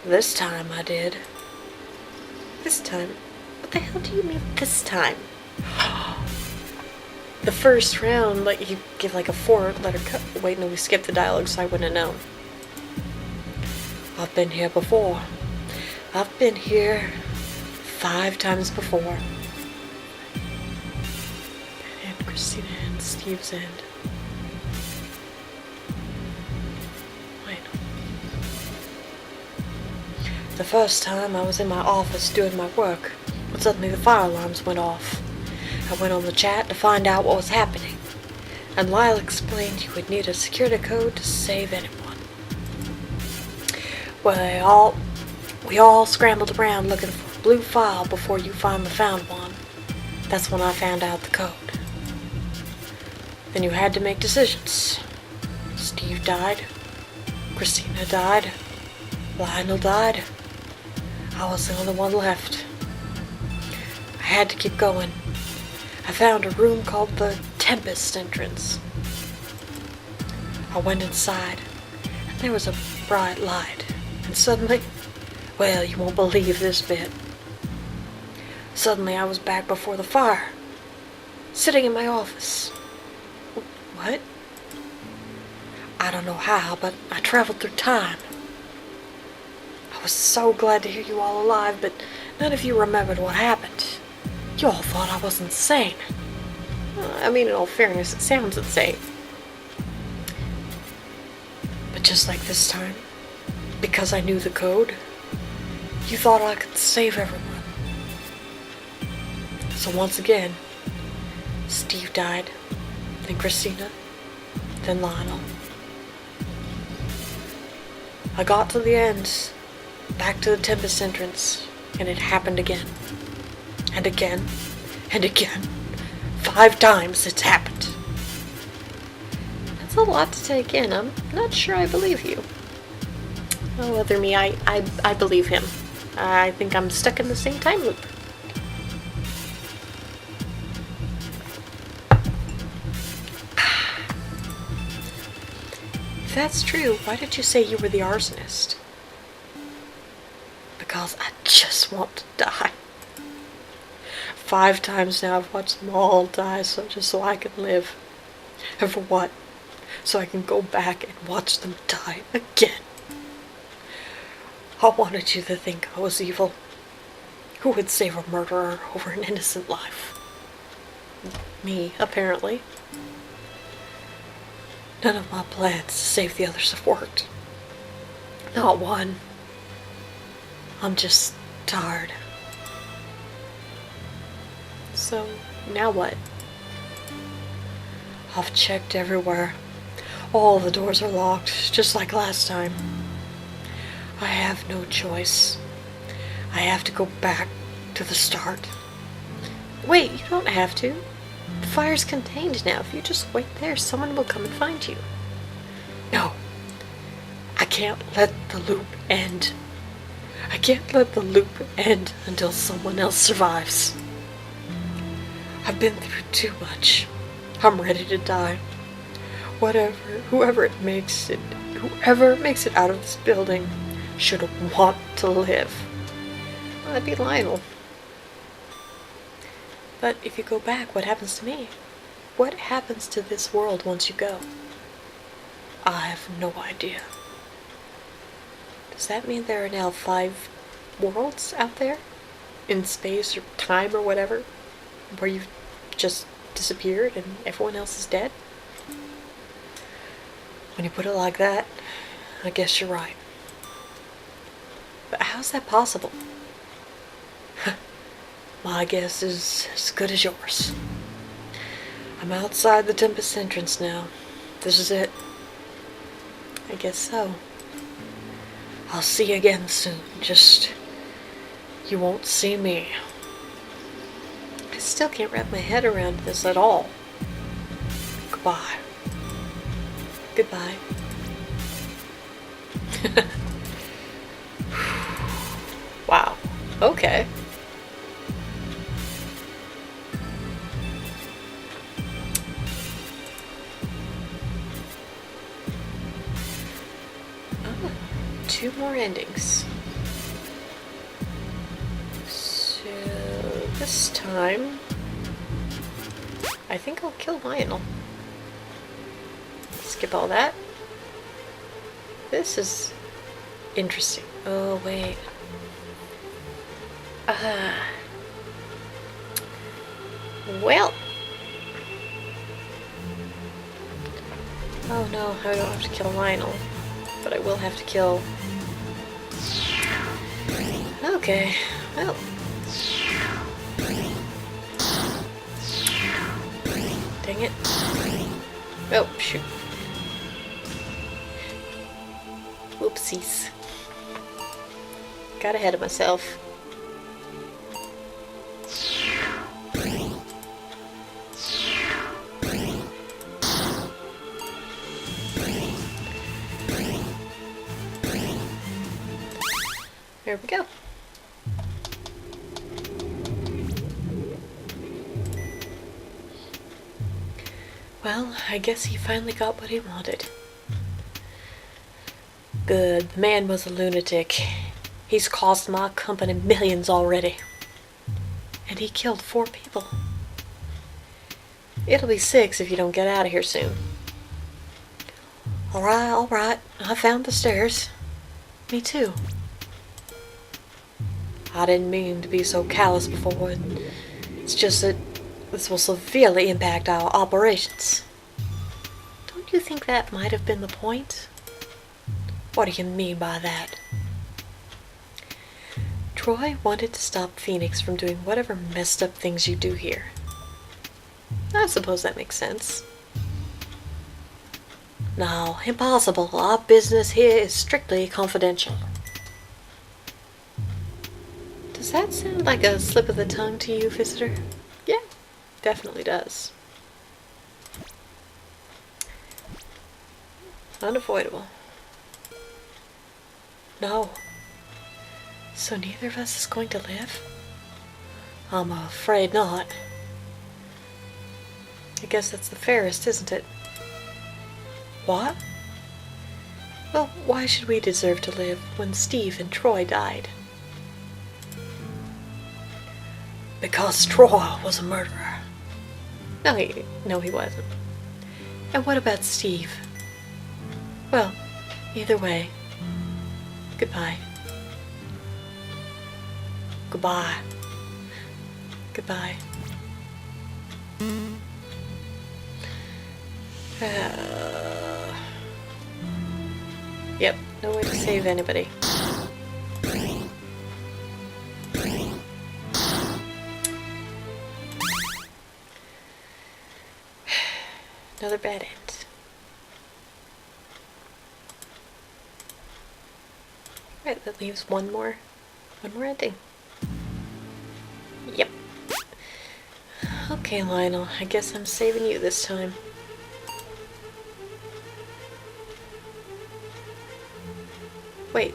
This time I did. This time? What the hell do you mean this time? The first round, like, you give like a 4-letter cut. Wait, no, we skipped the dialogue so I wouldn't have known. I've been here before. I've been here 5 times before. And Christina and Steve's end. The first time I was in my office doing my work, but suddenly the fire alarms went off. I went on the chat to find out what was happening, and Lyle explained you would need a security code to save anyone. Well, we all scrambled around looking for a blue file before you finally found one. That's when I found out the code. Then you had to make decisions. Steve died. Christina died. Lionel died. I was the only one left. I had to keep going. I found a room called the Tempest entrance. I went inside, and there was a bright light. And suddenly, well, you won't believe this bit. Suddenly I was back before the fire, sitting in my office. What? I don't know how, but I traveled through time. I was so glad to hear you all alive, but none of you remembered what happened. You all thought I was insane. I mean, in all fairness, it sounds insane. But just like this time, because I knew the code, You thought I could save everyone. So once again, Steve died, then Christina, then Lionel. I got to the end, back to the Tempest entrance, and it happened again. And again, and again. 5 times it's happened. That's a lot to take in. I'm not sure I believe you. Oh, other me, I believe him. I think I'm stuck in the same time loop. If that's true, why did you say you were the arsonist? Because I just want to die. 5 times now I've watched them all die just so I can live. And for what? So I can go back and watch them die again. I wanted you to think I was evil. Who would save a murderer over an innocent life? Me, apparently. None of my plans to save the others have worked. Not one. I'm just tired. So, now what? I've checked everywhere. All the doors are locked, just like last time. I have no choice. I have to go back to the start. Wait, you don't have to. The fire's contained now. If you just wait there, someone will come and find you. No. I can't let the loop end. I can't let the loop end until someone else survives. I've been through too much. I'm ready to die. Whoever makes it out of this building should want to live. Well, that'd be Lionel. But if you go back, what happens to me? What happens to this world once you go? I have no idea. Does that mean there are now 5 worlds out there? In space or time or whatever? Where you've just disappeared and everyone else is dead? When you put it like that, I guess you're right. But how's that possible? My guess is as good as yours. I'm outside the Tempest entrance now. This is it. I guess so. I'll see you again soon. Just, you won't see me. I still can't wrap my head around this at all. Goodbye. Goodbye. Wow. Okay. Oh, 2 more endings. So this time, I think I'll kill Lionel. Skip all that. This is interesting. Oh, wait. Well. Oh no, I don't have to kill Lionel. But I will have to kill... Okay, well. Dang it. Oh, shoot. Whoopsies. Got ahead of myself. There we go. Well, I guess he finally got what he wanted. Good. The man was a lunatic. He's cost my company millions already. And he killed 4 people. It'll be 6 if you don't get out of here soon. Alright. I found the stairs. Me too. I didn't mean to be so callous before. It's just that this will severely impact our operations. Don't you think that might have been the point? What do you mean by that? Troy wanted to stop Phoenix from doing whatever messed up things you do here. I suppose that makes sense. No, impossible. Our business here is strictly confidential. Does that sound like a slip of the tongue to you, visitor? Yeah, definitely does. Unavoidable. No. So neither of us is going to live? I'm afraid not. I guess that's the fairest, isn't it? What? Well, why should we deserve to live when Steve and Troy died? Because Troy was a murderer. No, he wasn't. And what about Steve? Well, either way, goodbye. Goodbye. Goodbye. Yep, no way to save anybody. Another bad end. Right, that leaves one more ending. Yep. Okay, Lionel, I guess I'm saving you this time. Wait.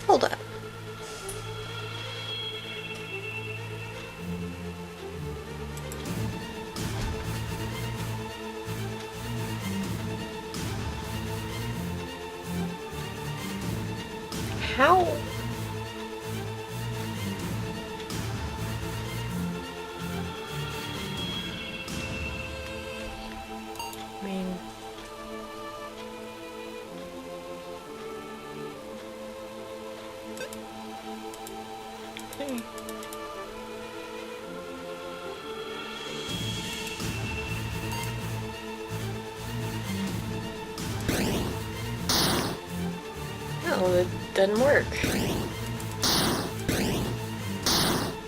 Hold up. How? I mean... Okay. Oh, it doesn't work.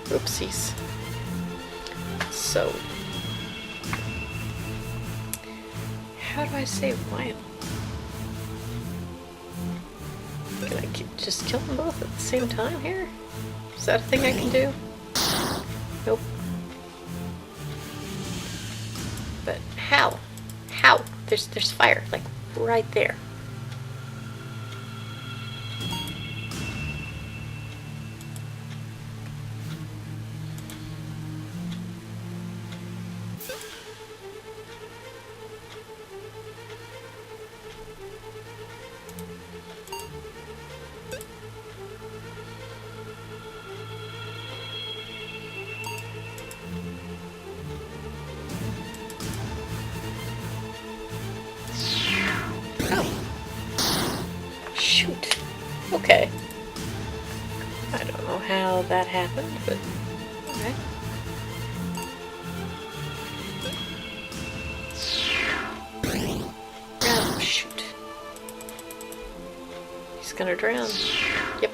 Oopsies. So, how do I save Lionel? Can I just kill them both at the same time here? Is that a thing I can do? Nope. But how? How? There's fire, like, right there. Shoot. Okay. I don't know how that happened, but alright. Oh, shoot. He's gonna drown. Yep.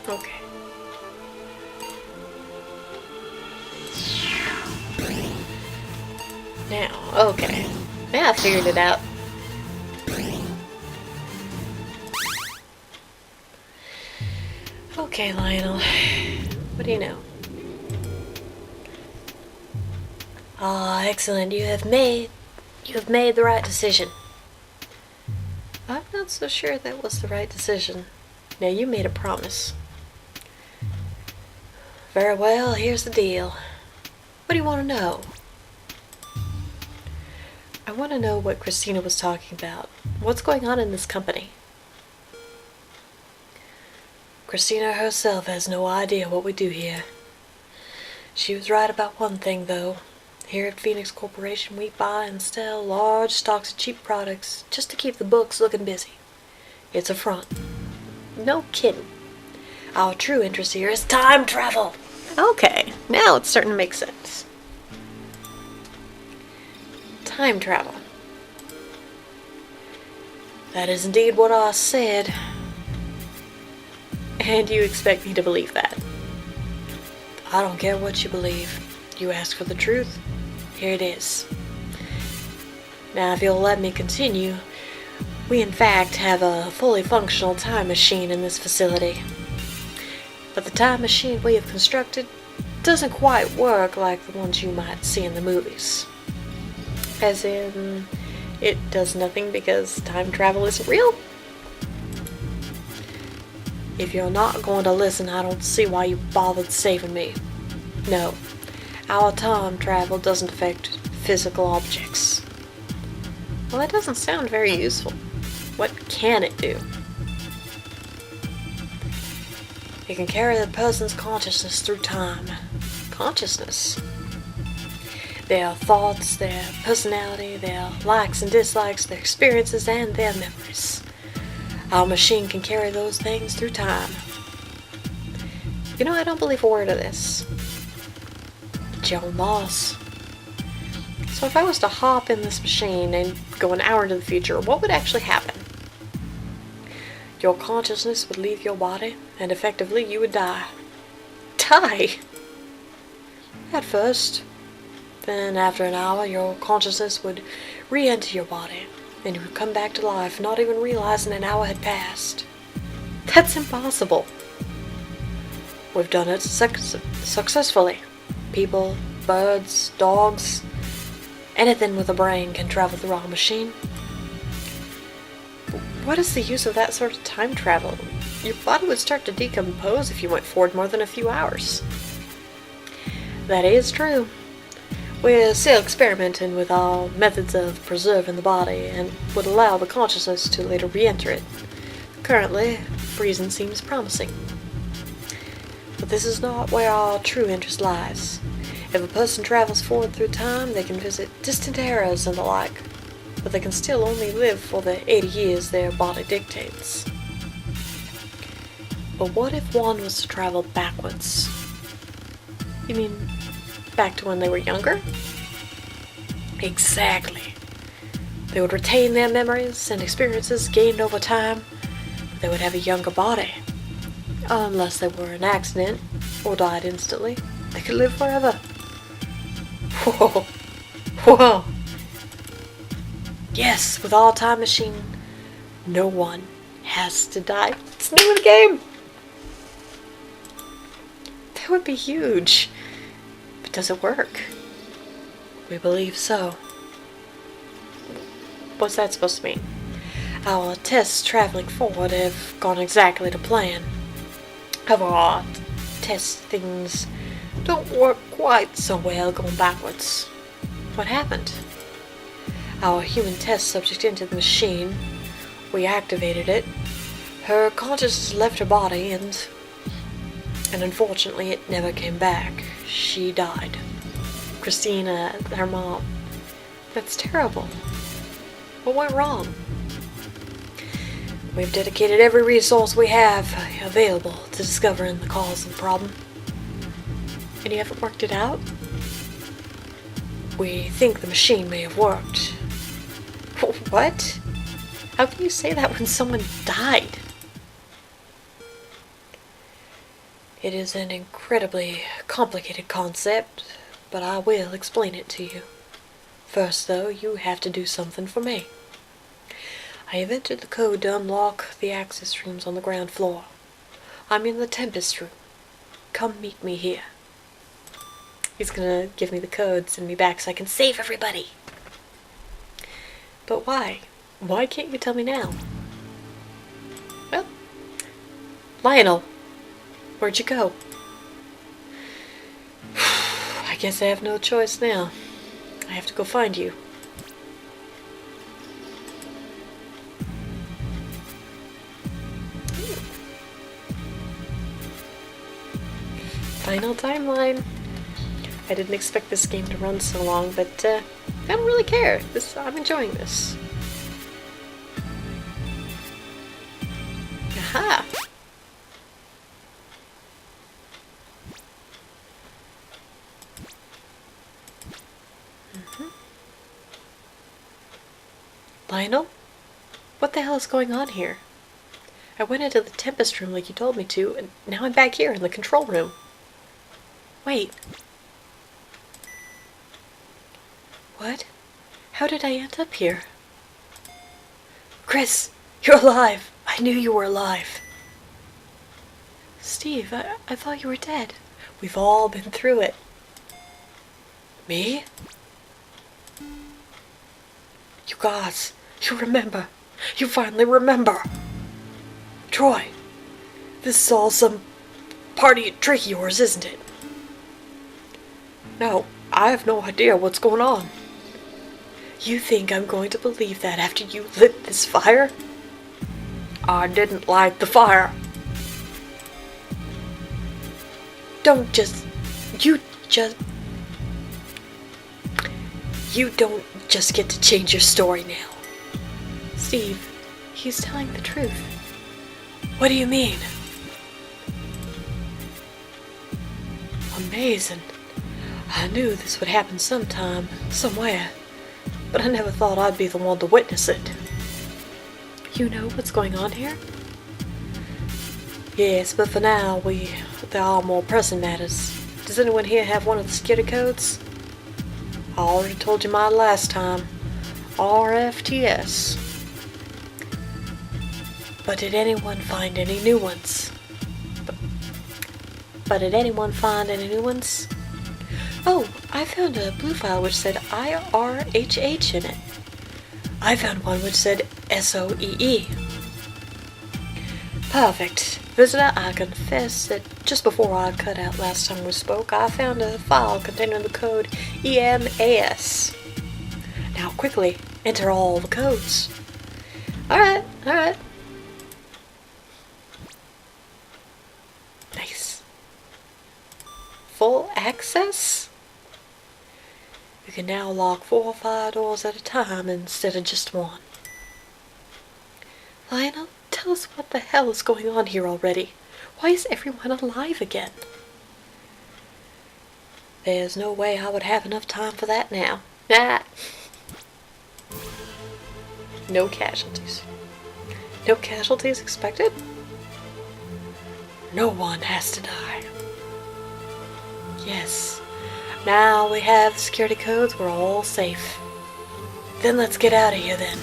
Okay. Now, okay. Now I figured it out. Okay, Lionel. What do you know? Ah, excellent. You have made the right decision. I'm not so sure that was the right decision. Now, you made a promise. Very well, here's the deal. What do you want to know? I want to know what Christina was talking about. What's going on in this company? Christina herself has no idea what we do here. She was right about one thing, though. Here at Phoenix Corporation, we buy and sell large stocks of cheap products just to keep the books looking busy. It's a front. No kidding. Our true interest here is time travel. Okay, now it's starting to make sense. Time travel. That is indeed what I said. And you expect me to believe that? I don't care what you believe. You ask for the truth. Here it is. Now, if you'll let me continue, we in fact have a fully functional time machine in this facility. But the time machine we have constructed doesn't quite work like the ones you might see in the movies. As in, it does nothing because time travel isn't real? If you're not going to listen, I don't see why you bothered saving me. No, our time travel doesn't affect physical objects. Well, that doesn't sound very useful. What can it do? It can carry the person's consciousness through time. Consciousness? Their thoughts, their personality, their likes and dislikes, their experiences, and their memories. Our machine can carry those things through time. You know, I don't believe a word of this. It's your own loss. So if I was to hop in this machine and go an hour into the future, what would actually happen? Your consciousness would leave your body, and effectively you would die. Die? At first. Then after an hour, your consciousness would re-enter your body, and you would come back to life, not even realizing an hour had passed. That's impossible. We've done it successfully. People, birds, dogs, anything with a brain can travel through our machine. What is the use of that sort of time travel? Your body would start to decompose if you went forward more than a few hours. That is true. We're still experimenting with our methods of preserving the body and would allow the consciousness to later re-enter it. Currently, reason seems promising. But this is not where our true interest lies. If a person travels forward through time, they can visit distant eras and the like, but they can still only live for the 80 years their body dictates. But what if one was to travel backwards? You mean back to when they were younger? Exactly. They would retain their memories and experiences gained over time, but they would have a younger body. Unless they were in an accident or died instantly, they could live forever. Whoa. Whoa. Yes, with our time machine, no one has to die. It's the name of the game. That would be huge. But does it work? We believe so. What's that supposed to mean? Our tests traveling forward have gone exactly to plan. However, our test things don't work quite so well going backwards. What happened? Our human test subject entered the machine. We activated it. Her consciousness left her body and unfortunately it never came back. She died. Christina, her mom. That's terrible. What went wrong? We've dedicated every resource we have available to discovering the cause of the problem. And you haven't worked it out? We think the machine may have worked. What? How can you say that when someone died? It is an incredibly complicated concept, but I will explain it to you. First, though, you have to do something for me. I have entered the code to unlock the access rooms on the ground floor. I'm in the Tempest room. Come meet me here. He's gonna give me the code, send me back so I can save everybody. But why? Why can't you tell me now? Well, Lionel, where'd you go? I guess I have no choice now. I have to go find you. Final timeline. I didn't expect this game to run so long, but I don't really care. I'm enjoying this. Aha! Lionel? What the hell is going on here? I went into the Tempest room like you told me to, and now I'm back here in the control room. Wait. What? How did I end up here? Chris, you're alive! I knew you were alive. Steve, I thought you were dead. We've all been through it. Me? You guys, you remember. You finally remember. Troy, this is all some party trick of yours, isn't it? No, I have no idea what's going on. You think I'm going to believe that after you lit this fire? I didn't light the fire. You don't just get to change your story now. Steve, he's telling the truth. What do you mean? Amazing. I knew this would happen sometime, somewhere, but I never thought I'd be the one to witness it. You know what's going on here? Yes, but for now, there are more pressing matters. Does anyone here have one of the security codes? I already told you mine last time. RFTS. But did anyone find any new ones? But did anyone find any new ones? Oh, I found a blue file which said IRHH in it. I found one which said SOEE. Perfect. Visitor, I confess that just before I cut out last time we spoke, I found a file containing the code EMAS. Now quickly, enter all the codes. Alright. Nice. Full access? You can now lock 4 or 5 doors at a time instead of just one. Lionel, tell us what the hell is going on here already. Why is everyone alive again? There's no way I would have enough time for that now. No casualties. No casualties expected? No one has to die. Yes. Now we have the security codes, we're all safe. Then let's get out of here then.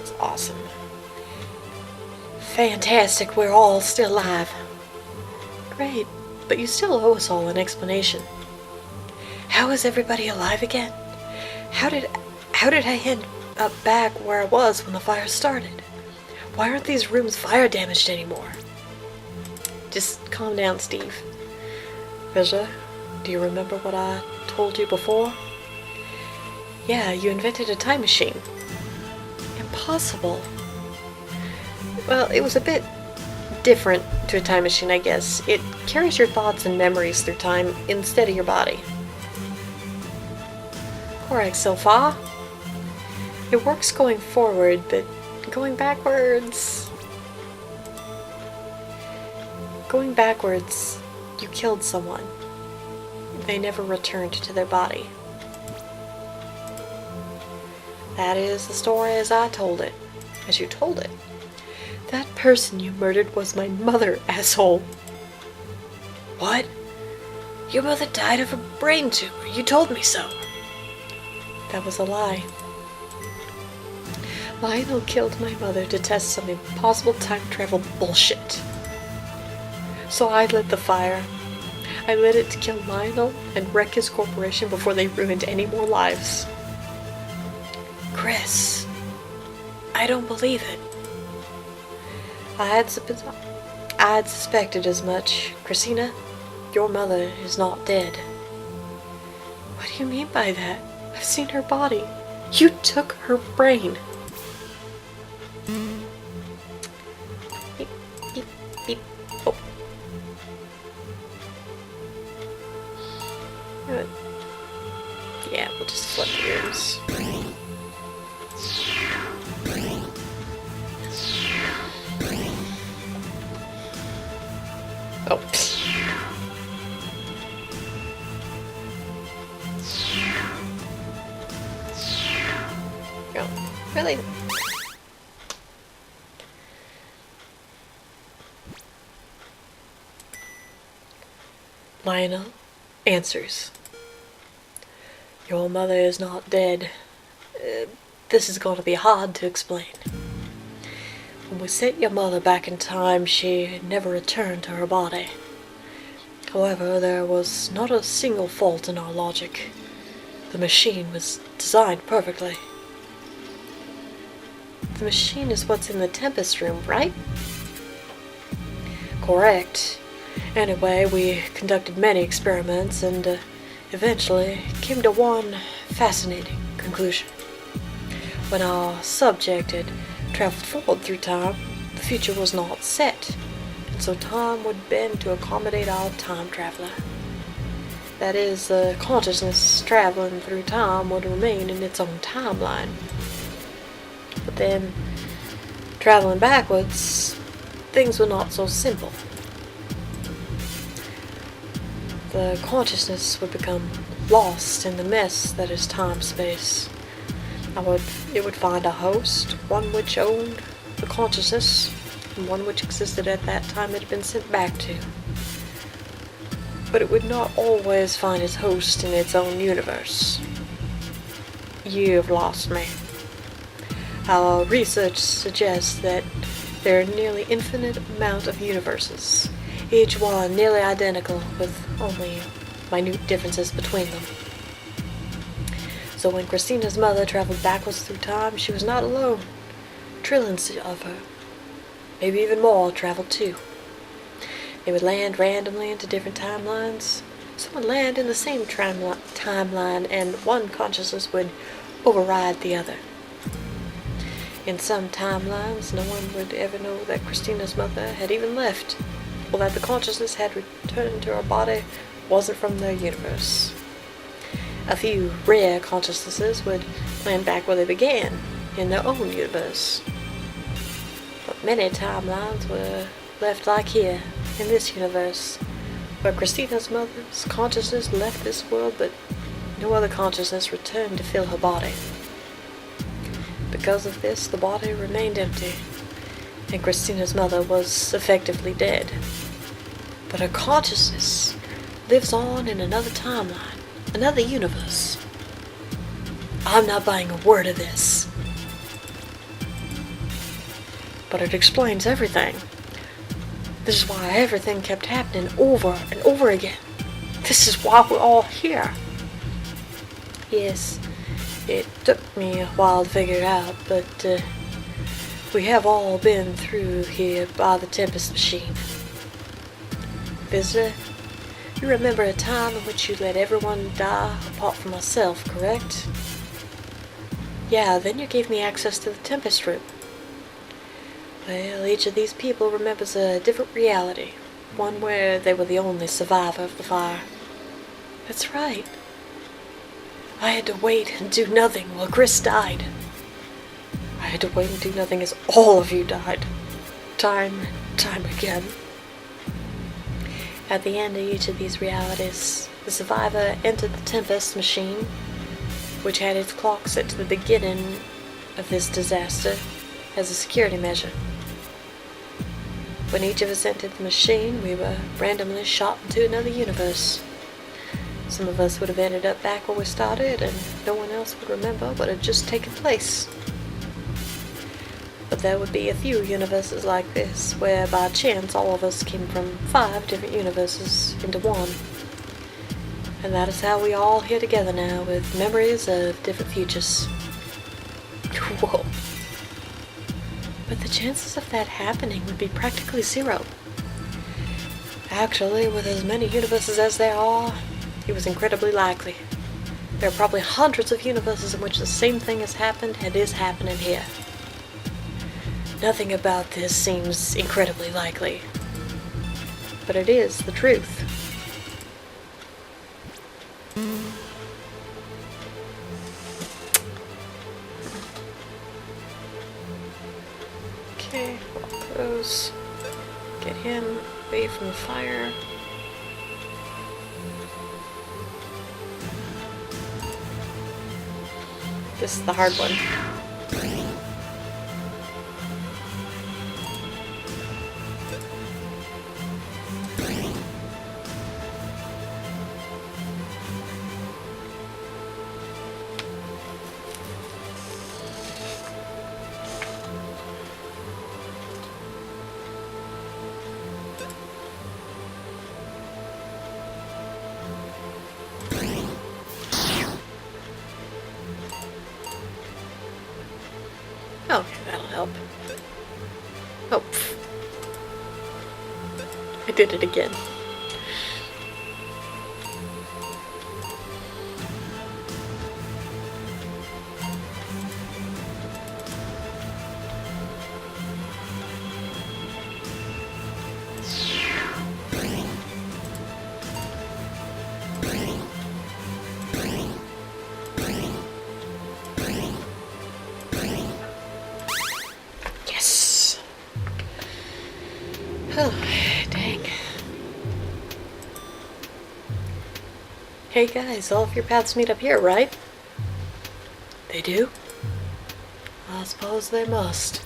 It's awesome. Fantastic, we're all still alive. Great, but you still owe us all an explanation. How is everybody alive again? How did I end up back where I was when the fire started? Why aren't these rooms fire damaged anymore? Just calm down, Steve. Risha, do you remember what I told you before? Yeah, you invented a time machine. Impossible. Well, it was a bit different to a time machine, I guess. It carries your thoughts and memories through time instead of your body. Correct so far. It works going forward, but going backwards... Going backwards, you killed someone. They never returned to their body. That is the story as I told it. As you told it. That person you murdered was my mother, asshole. What? Your mother died of a brain tumor. You told me so. That was a lie. Lionel killed my mother to test some impossible time travel bullshit. So I lit the fire. I lit it to kill Lionel and wreck his corporation before they ruined any more lives. Chris, I don't believe it. I had suspected as much. Christina, your mother is not dead. What do you mean by that? I've seen her body. You took her brain. Beep, beep, beep. Oh. Yeah, we'll just flip the rooms. No, really? Lionel answers. Your mother is not dead. This is going to be hard to explain. When we sent your mother back in time, she never returned to her body. However, there was not a single fault in our logic. The machine was designed perfectly. The machine is what's in the Tempest room, right? Correct. Anyway, we conducted many experiments and eventually came to one fascinating conclusion. When our subject had traveled forward through time, the future was not set, and so time would bend to accommodate our time traveler. That is, the consciousness traveling through time would remain in its own timeline. But then, traveling backwards, things were not so simple. The consciousness would become lost in the mess that is time-space. It would find a host, one which owned the consciousness, and one which existed at that time it had been sent back to. But it would not always find its host in its own universe. You've lost me. Our research suggests that there are nearly infinite amount of universes, each one nearly identical with only minute differences between them. So when Christina's mother traveled backwards through time, she was not alone. Trillions of her, maybe even more, traveled too. They would land randomly into different timelines. Some would land in the same timeline, and one consciousness would override the other. In some timelines, no one would ever know that Christina's mother had even left, or that the consciousness had returned to her body wasn't from their universe. A few rare consciousnesses would land back where they began, in their own universe. But many timelines were left like here, in this universe, where Christina's mother's consciousness left this world, but no other consciousness returned to fill her body. Because of this, the body remained empty, and Christina's mother was effectively dead. But her consciousness lives on in another timeline, another universe. I'm not buying a word of this. But it explains everything. This is why everything kept happening over and over again. This is why we're all here. Yes, it took me a while to figure it out, but we have all been through here by the Tempest machine. Visitor, you remember a time in which you let everyone die apart from myself, correct? Yeah, then you gave me access to the Tempest room. Well, each of these people remembers a different reality, one where they were the only survivor of the fire. That's right. I had to wait and do nothing while Chris died. I had to wait and do nothing as all of you died. Time and time again. At the end of each of these realities, the survivor entered the Tempest machine, which had its clock set to the beginning of this disaster as a security measure. When each of us entered the machine, we were randomly shot into another universe. Some of us would have ended up back where we started, and no one else would remember what had just taken place. But there would be a few universes like this, where by chance all of us came from 5 different universes into one. And that is how we are all here together now, with memories of different futures. Whoa. But the chances of that happening would be practically zero. Actually, with as many universes as there are, it was incredibly likely. There are probably hundreds of universes in which the same thing has happened and is happening here. Nothing about this seems incredibly likely, but it is the truth. Okay, walk those. Get him away from the fire. This is the hard one. Okay, that'll help. Oh, I did it again. Yes! Oh, dang. Hey guys, all of your paths meet up here, right? They do? I suppose they must.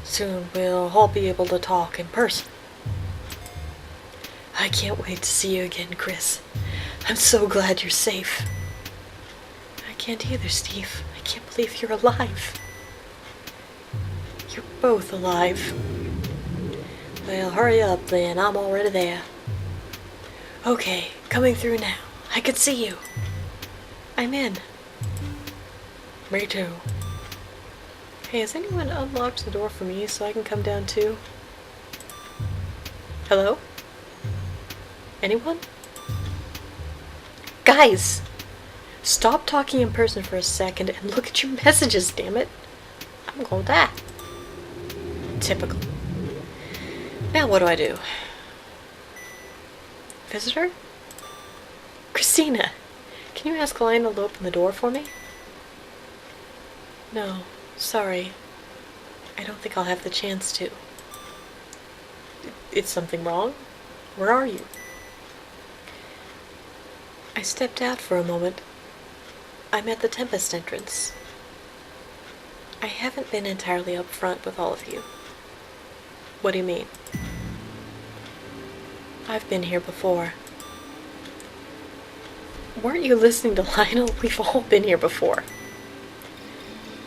Soon we'll all be able to talk in person. I can't wait to see you again, Chris. I'm so glad you're safe. I can't either, Steve. I can't believe you're alive. You're both alive. Well, hurry up then. I'm already there. Okay, coming through now. I can see you. I'm in. Me too. Hey, has anyone unlocked the door for me so I can come down too? Hello? Anyone? Guys! Stop talking in person for a second and look at your messages, damn it. I'm gonna die. Typical. Now what do I do? Visitor? Christina! Can you ask Lionel to open the door for me? No, sorry. I don't think I'll have the chance to. Is something wrong? Where are you? I stepped out for a moment. I'm at the Tempest entrance. I haven't been entirely upfront with all of you. What do you mean? I've been here before. Weren't you listening to Lionel? We've all been here before.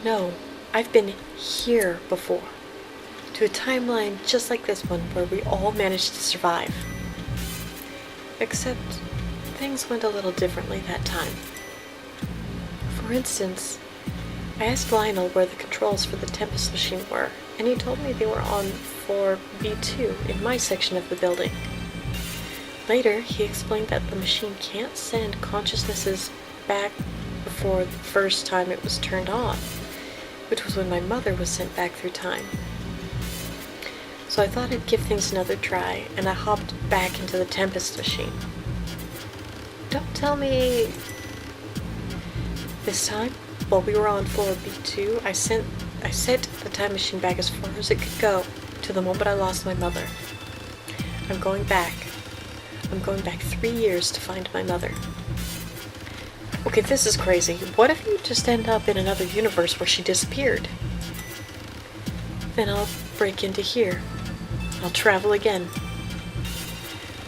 No, I've been here before. To a timeline just like this one where we all managed to survive. Except things went a little differently that time. For instance, I asked Lionel where the controls for the Tempest machine were, and he told me they were on floor B2 in my section of the building. Later, he explained that the machine can't send consciousnesses back before the first time it was turned on, which was when my mother was sent back through time. So I thought I'd give things another try, and I hopped back into the Tempest machine. Don't tell me... This time, while we were on floor B2, I set the time machine back as far as it could go, to the moment I lost my mother. I'm going back. I'm going back 3 years to find my mother. Okay, this is crazy. What if you just end up in another universe where she disappeared? Then I'll break into here. I'll travel again.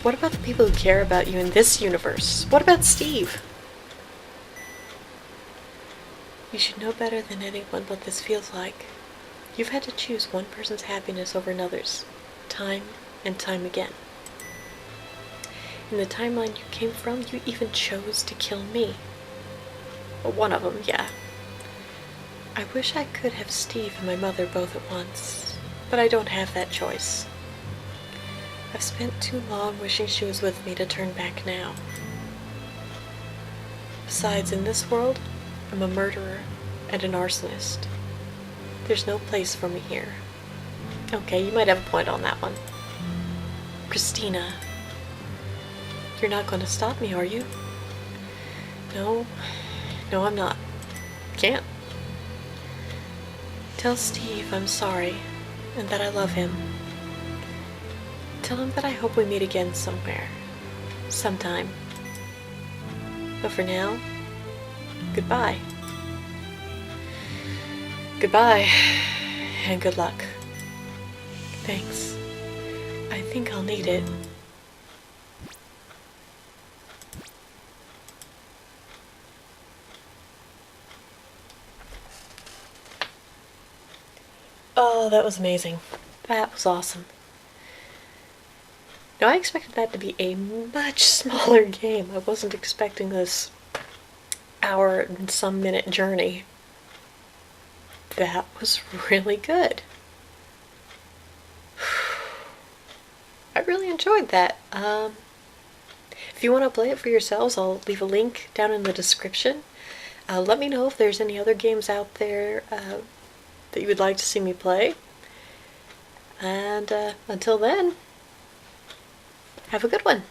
What about the people who care about you in this universe? What about Steve? You should know better than anyone what this feels like. You've had to choose one person's happiness over another's, time and time again. In the timeline you came from, you even chose to kill me. Well, one of them, yeah. I wish I could have Steve and my mother both at once, but I don't have that choice. I've spent too long wishing she was with me to turn back now. Besides, in this world, I'm a murderer and an arsonist. There's no place for me here. Okay, you might have a point on that one. Christina, you're not going to stop me, are you? No, I'm not. Can't. Tell Steve I'm sorry and that I love him. Tell him that I hope we meet again somewhere. Sometime. But for now, goodbye. Goodbye, and good luck. Thanks. I think I'll need it. Oh, that was amazing. That was awesome. Now, I expected that to be a much smaller game. I wasn't expecting this hour and some minute journey. that was really good. I really enjoyed that. If you want to play it for yourselves, I'll leave a link down in the description. Let me know if there's any other games out there that you would like to see me play. And until then, have a good one.